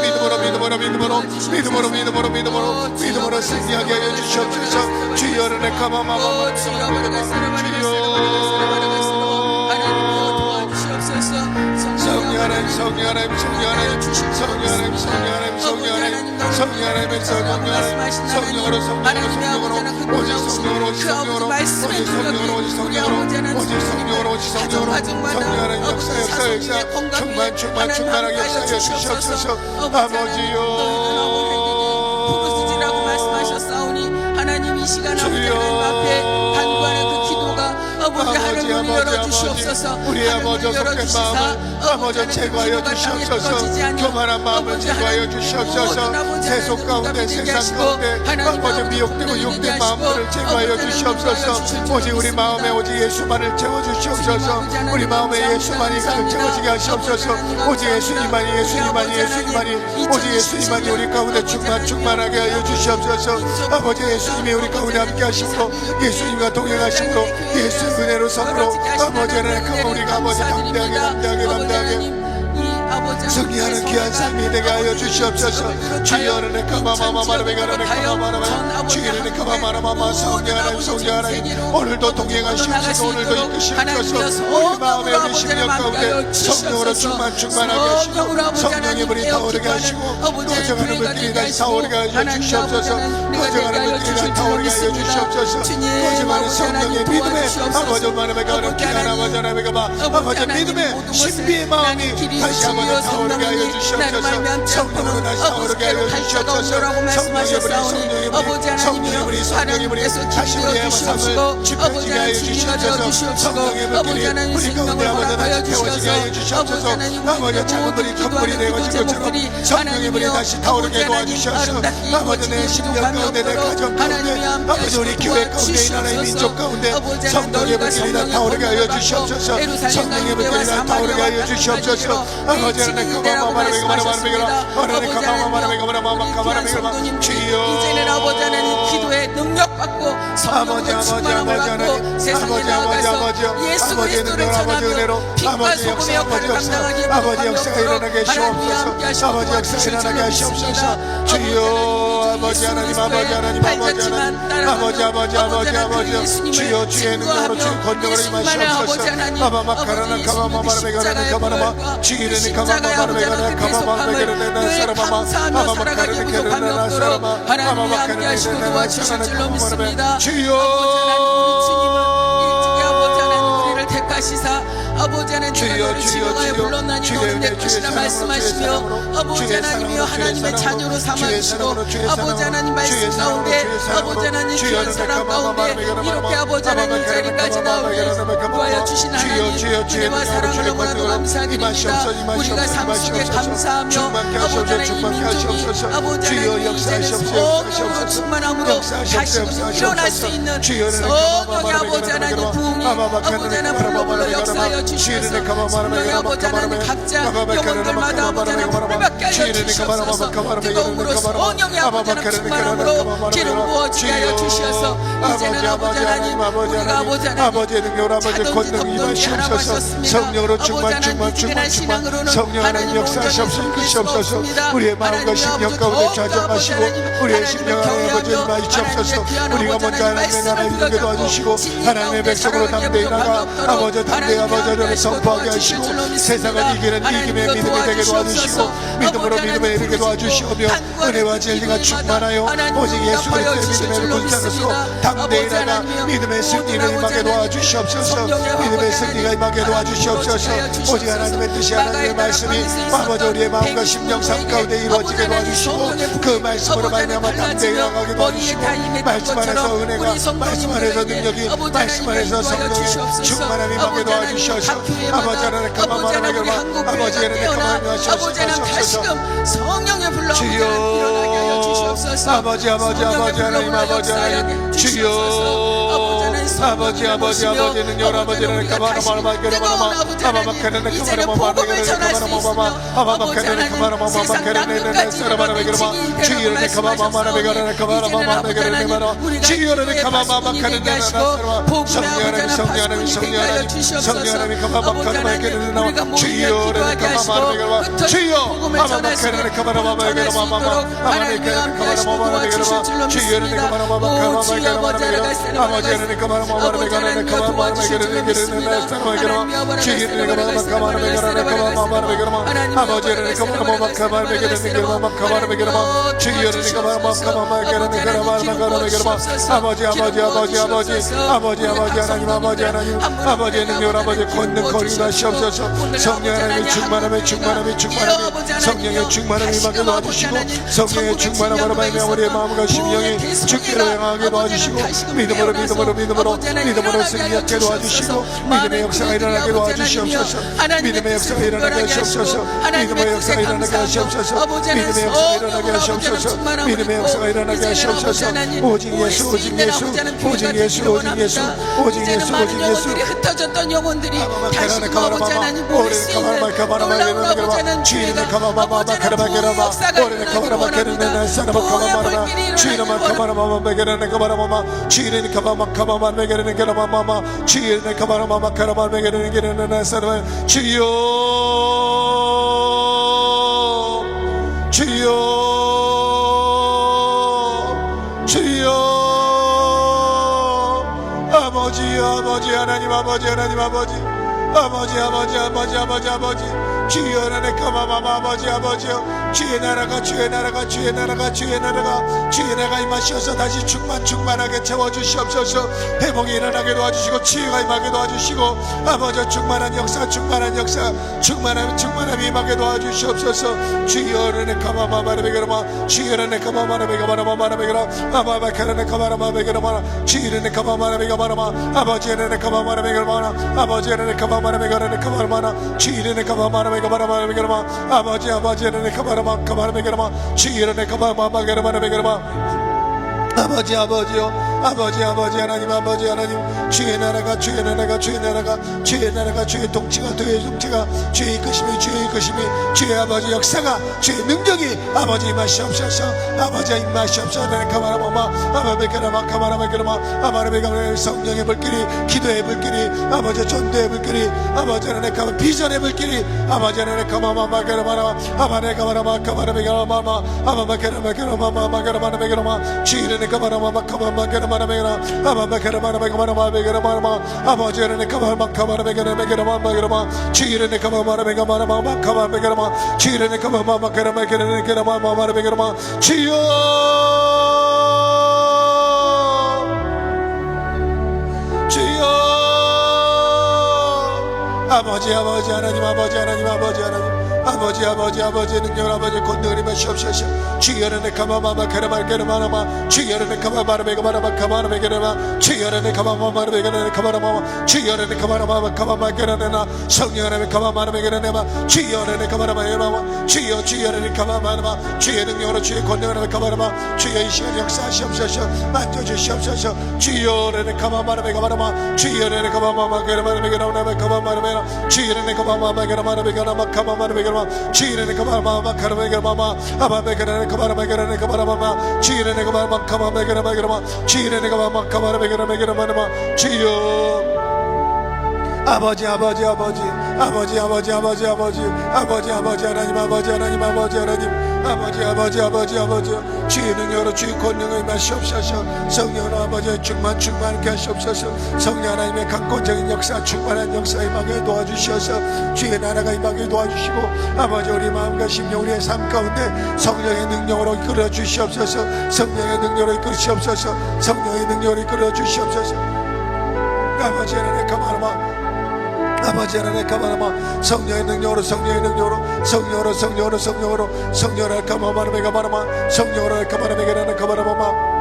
믿음으로 승리하게 하여 주시옵소서. 주여를 내 가마마마마 성령하나님 성령하나님 성령하나님 성령하나님 성령하나님 성령하나님 성령하나님 성령으로 성령으로 오직 성령으로 오직 성령으로 오직 성령으로 오직 성령으로 오직 성령으로 오직 성령으로 성령하나님 역사 충만하게 역사하여 주시옵소서. 아버지요 부르짖으라고 말씀하셨사오니 하나님 이 시간 아버지 하나님 앞에 간구하는 그 기도가 아버지 하늘문을 열어주시옵소서. 우리 아버지 속된 마음을 아버지 제거하여 주시옵소서. 교만한 마음을 제거하여 주시옵소서. 세속 가운데 세상 가운데 아버지 미혹되고 욕된 마음들을 제거하여 주시옵소서. 오직 우리 마음에 오직 예수만을 채워주시옵소서. 우리 마음에 예수만이 가득 채워지게 하시옵소서. 오직 예수님만이 오직 예수님만이 우리 가운데 충만하게 하여 주시옵소서. 아버지 예수님이 우리 가운데 함께 하심으로 예수님과 동행하심으로 예수 은혜로 섬으로 아버지 하나님 우리가 아버지 담대하게 승리하는 귀한 삶이 되게 하여 주시옵소서. 주여는 가마마마마라베가라베가마마라베 주여는 가마마마마 성령하나님 오늘도 동행하시옵소서. 오늘도 이끄시옵소서. 우리 마음에 우리 심령 가운데 성령으로 충만하게 하시고 성령의 불이 타오르게 하시고 거정하는 불길이 다시 타오르게 하여 주시옵소서. 거정하는 불길이 다시 타오르게 하여 주시옵소서. 거정하는 성령의 믿음에 아버지 마라베가라 기나나마자라베가마 아버지 믿음의 신비의 마음이 다시 한번 타오르게 하여 주시옵소서. 성령으로 다시 타오르게 하여 주시옵소서. 성령의 불이 다시 우리의 삶을 지펴지게 하여 주시옵소서. 성령의 불이 우리 가운데 아버지 다시 태워지게 하여 주시옵소서. 아버지 작은 불이 큰 불이 되어진 것처럼 성령의 불이 다시 타오르게 도와주시옵소서. 아버지 내 심령 가운데 내 가정 가운데 아버지 우리 교회 가운데 이 나라의 민족 가운데 성령의 불이 다 타오르게 하여 주시옵소서. 성령의 불이 다 타오르게 하여 주시옵소서. 아버지 하나님 이제는 아버지 하나님 기도에 능력받고 성령으로 충만함을 받고 세상에 나아가서 예수 그리스도를 전하며 빛과 소금의 역할을 감당하기 아버지 역사가 일어나게 하시옵소서. 아버지 역사가 일어나게 하시옵소서. 주여 아버지 하나님 아버지 주여 주의 능력으로 주의 권능으로 임하시옵소서. 아바마카라나 가마마마라베가라나 가마마마 주이르니 가마마마라베가라나 가마마마라베가라나 사라마마 아바마카라나 게르나나 사라마 하나님이 함께 하시고 도와주실 줄로 믿습니다. 택하시사 아버지 하나님 내가 너를 지명하여 불렀나니 너는 내 것이라 말씀하시며 아버지 하나님이여 하나님의 자녀로 삼아주시고 아버지 하나님 말씀 가운데 아버지 하나님 귀한 사람 가운데 이렇게 아버지 하나님 이 자리까지 나오게 도와여 주신 하나님 은혜와 사랑을 너무나도 감사드립니다. 우리가 삶 속에 감사하며 아버지 하나님 민족이 아버지 하나님 이제는 성령으로 충만함으로 다시 일어날 수 있는 성령의 아버지 하나님 부흥이 아버지 하나님 불러불러 역사하여 주시옵소서. 성령의 아버지 하나님 각자 영혼들마다 아버지 하나님 불을 받게 하여 주시옵소서. 뜨거움으로 성령의 아버지 하나님 충만함으로 기름 부어지게 하여 주시옵소서. 이제는 아버지 하나님 우리가 아버지 하나님 자던 일 없던 일 하나 마셨습니다. 성령으로 충만 성령 하나님 역사하시옵소서. 이끄시옵소서. 우리의 마음과 심령 가운데 좌정하시고 우리의 심령 안에 아버지 임하시옵소서. 우리가 먼저 하나님의 나라에 이르게 도와주시고 하나님의 백성으로 담대히 나가 아버지 담대히 아버지를 선포하게 하시고 세상을 이기는 이김의 믿음이 되게 도와주시고 믿음으로 믿음으로 믿음에 이르게 도와주시오며 은혜와 진리가 충만하여 오직 예수 그리스도의 믿음에 붙잡아서 담대히 나가 믿음의 승리를 임하게 도와주시옵소서. 믿음의 승리가 임하게 도와주시옵소서. 오직 하나님의 뜻이 하나님의 말씀이 아버지 우리의 마음과 심령 삶 가운데 이루어지게 도와주시고 그 말씀으로 말미암아 담대히 나가게 도와주시고 말씀 안에서 은혜가 말씀 안에서 능력이 말씀 안에서 성령의 충만함이 임하게 도와주시옵소서. 아버지 하나님 가만하게 아버지 하나님 가만히 하시옵소서. 성령의 불러 주여 아버지 하나님 아버지 하나님 주여 아버지 능력 아버지 하나님 가만하게 아버지 능력 아버지 권능 거리가 하시옵소서. 성령 하나님의 충만함이 성령의 충만함이 임하게 도와주시고 성령의 충만함으로 말미암아 우리의 마음과 심령이 주께로 향하게 도와주시고 믿음으로 승리하게 도와주시고 믿음의 역사가 일어나게 도와주시옵소서. 믿음의 역사가 일어나게 하시옵소서. 믿음의 역사가 일어나게 하시옵소서. 믿음의 역사가 일어나게 하시옵소서. 믿음의 역사가 일어나게 하시옵소서. 오직 예수 오직 예수 오직 예수 오직 예수 오직 예수 오직 예수 흩어졌던 영혼들이 다시 아버지 하나님 보낼 수 있는 놀라운 아버지 하나님 주님의 역사가 아버지 하나님 아버지 주여 하나님 가마마마 아버지여 주의 나라가 임하셔서 다시 충만하게 채워주시옵소서. 회복이 일어나게 도와주시고 치유가 임하게 도와주시고 아버지 충만한 역사 충만함이 임하게 도와주시옵소서. 주여 하나님 가마마마르베게라마 주여 하나님 가마마르베게라마마르베게라 아바바카라네 가마라마베게라마 주여 하나님 가마마르베게라마 아버지 하나님 가마마르베게라마 아버지 하나님 가마마르베게라네 가마라마나 주여 하나님 가마마르베게라마 아버지 하나님 가마라마게라마 주의를 가마마게라마게라마 아버지 하나님 주의 나라가 주의 통치가 주의 이끄심이 주의 아버지 역사가 주의 능력이 아버지 임하시옵소서. 아버지 임하시옵소서. 가마라마게라마 성령의 불길이 기도의 불길이 아버지 전도의 불길이 아버지 하나님 비전의 불길이 아버지 하나님 가마마게라마 주의를 가마라마게라마 아버지 하나님 가마라마게라마 주의를 가마라마게라마 주여 아버지 하나님 능력 아버지 권능을 임하시옵소서. 주여는 가마마마게라마게라마마 주여는 가마마르베가마라마가마르베게라마 주여는 가마마마르베게라마가마라마마 주여는 가마마마가마마게라나 성령하나님 가마마르베게라마 주여는 가마라마게라마 주여는 가마마르마 주의 능력으로 주의 권능으로 가마라마 주여 이 시간 역사하시옵소서. 만져주시옵소서. 주여는 가마마르베가마라마 주여는 가마마마게라마르베게라마 가마마르베라 주여는 가마마마게라마르베게라마 가마마르베게라마 주의는 가마마마 가라마게라마마 아바베게라네 가마라마게라네 가마라마마 주의는 가마마 가마메게라마게라마 주의는 가마마 가마라메게라메게라마마 주여 아버지 아버지 아버지 아버지 아버지 아버지 아버지 아버지 아버지 하나님 아버지 하나님 아버지 하나님 아버지 아버지 아버지 아버지 주의 능력으로 주의 권능을 마시옵소서. 성령 아버지의 충만케 하시옵소서. 성령 하나님의 강권적인 역사 충만한 역사 임하게 도와주시어서 주의 나라가 임하게 도와주시고 아버지 우리 마음과 심령 우리의 삶 가운데 성령의 능력으로 이끌어 주시옵소서. 성령의 능력으로 이끌어 주시옵소서. 성령의 능력으로 이끌어 주시옵소서. 아버지 하나님 가만하마 아버지 하나님 가만하마 성령의 능력으로 성령의 능력으로 성령으로 성령으로 성령으로 성령을 가만하마 가만하마 성령으로 가만하마 가만하마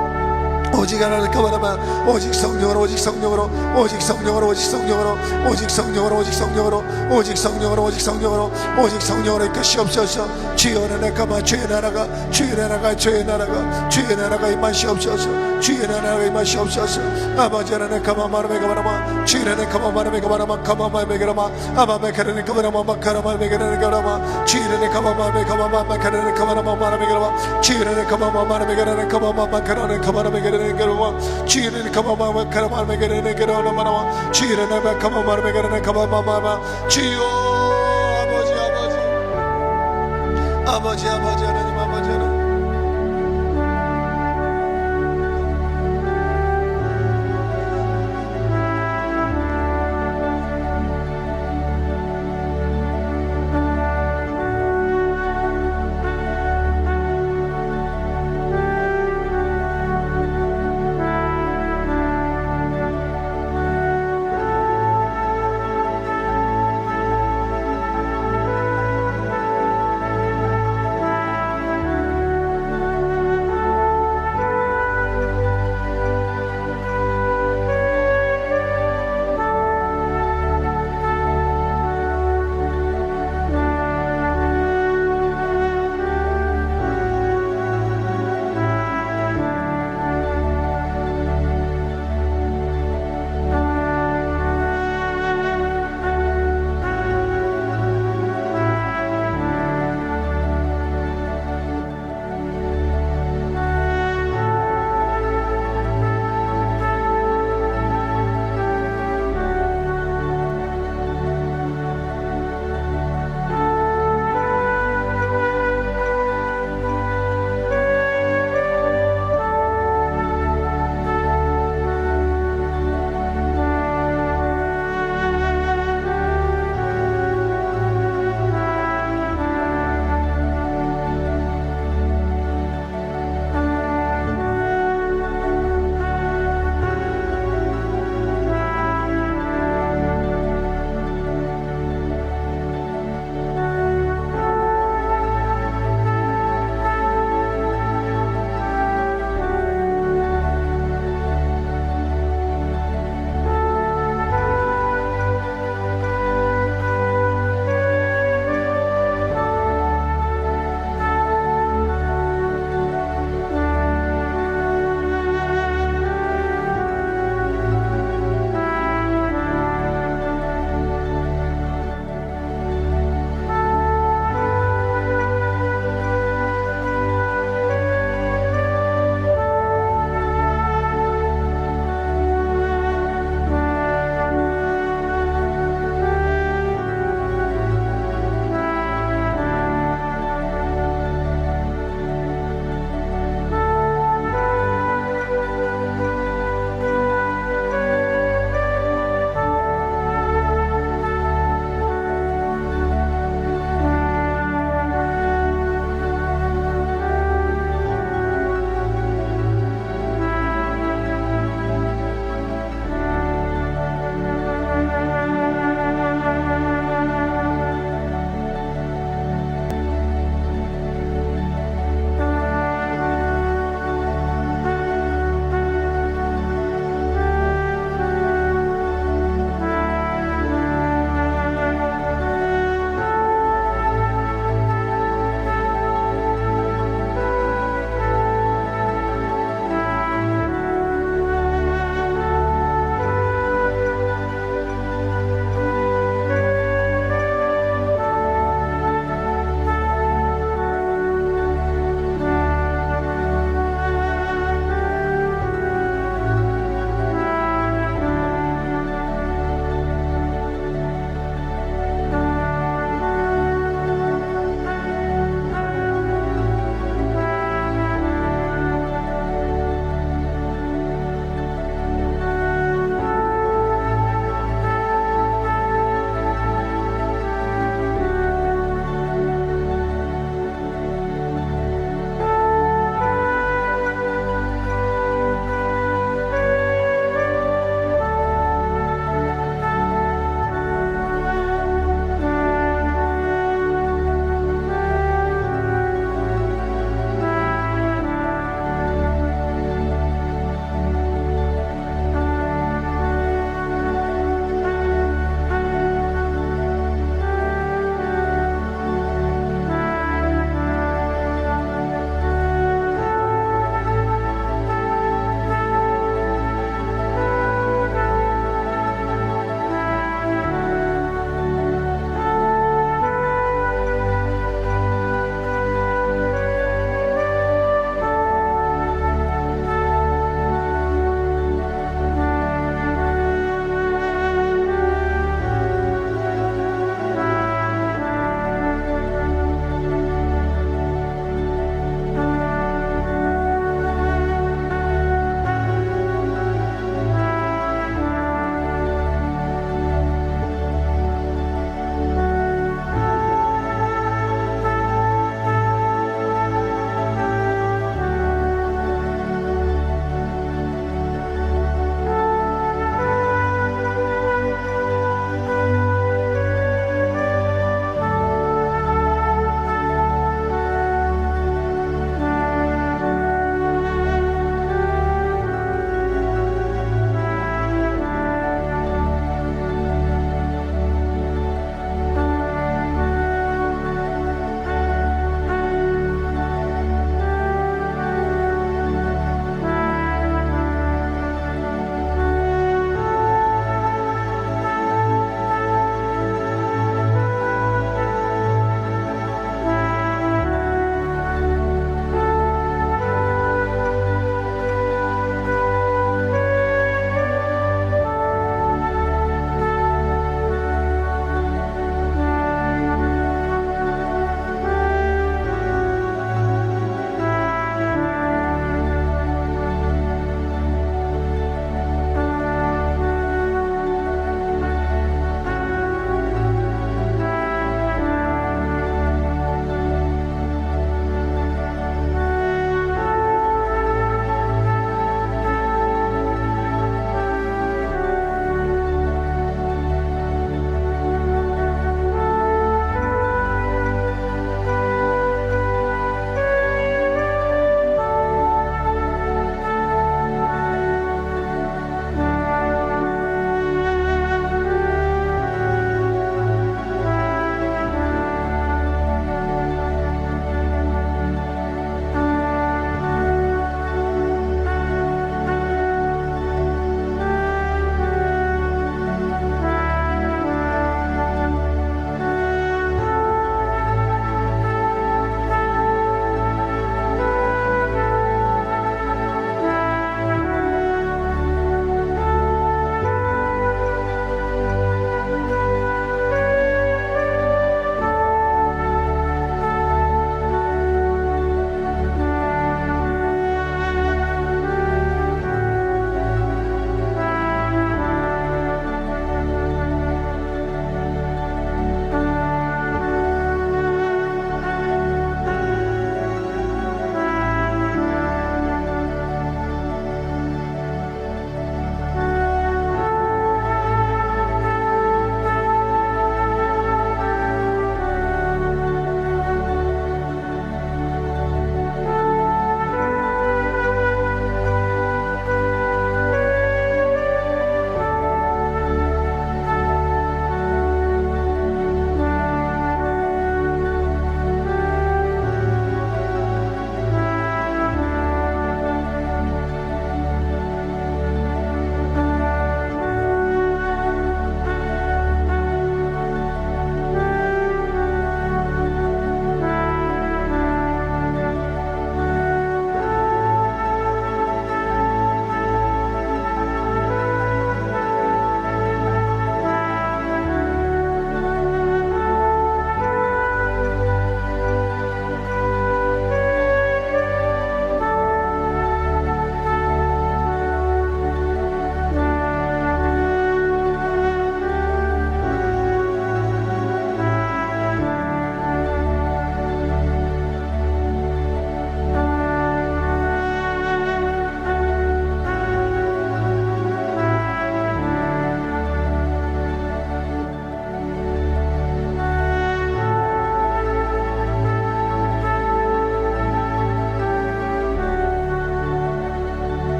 오직 하나님 가만하마 오직 성령으로 오직 성령으로 오직 성령으로 오직 성령으로 오직 성령으로 오직 성령으로 오직 성령으로 오직 성령으로 오직 성령으로 이끄시옵소서. 주의 하나님 가만 주의 나라가 주의 나라가 주의 나라가 주의 나라가 임하시옵소서. 주의 나라가 임하시옵소서. 아버지 하나님 가만하마 가만하마 주의 하나님 가만하마 가만하마 가만하마 가만하마 아바메 가라니 가만하마 가만하마 가라니 가만하마 주의 하나님 가만하마 가만하마 가라니 가만하마 가만하마 주의 하나님 가만하마 가라니 가만하마 가라니 가만하마 가라니 주의를 가만하마 가만하마 가라니 가만하마 주의를 가만하마 가라니 가만하마 주여 아버지 아버지 아버지 아버지 하나님 아버지 하나님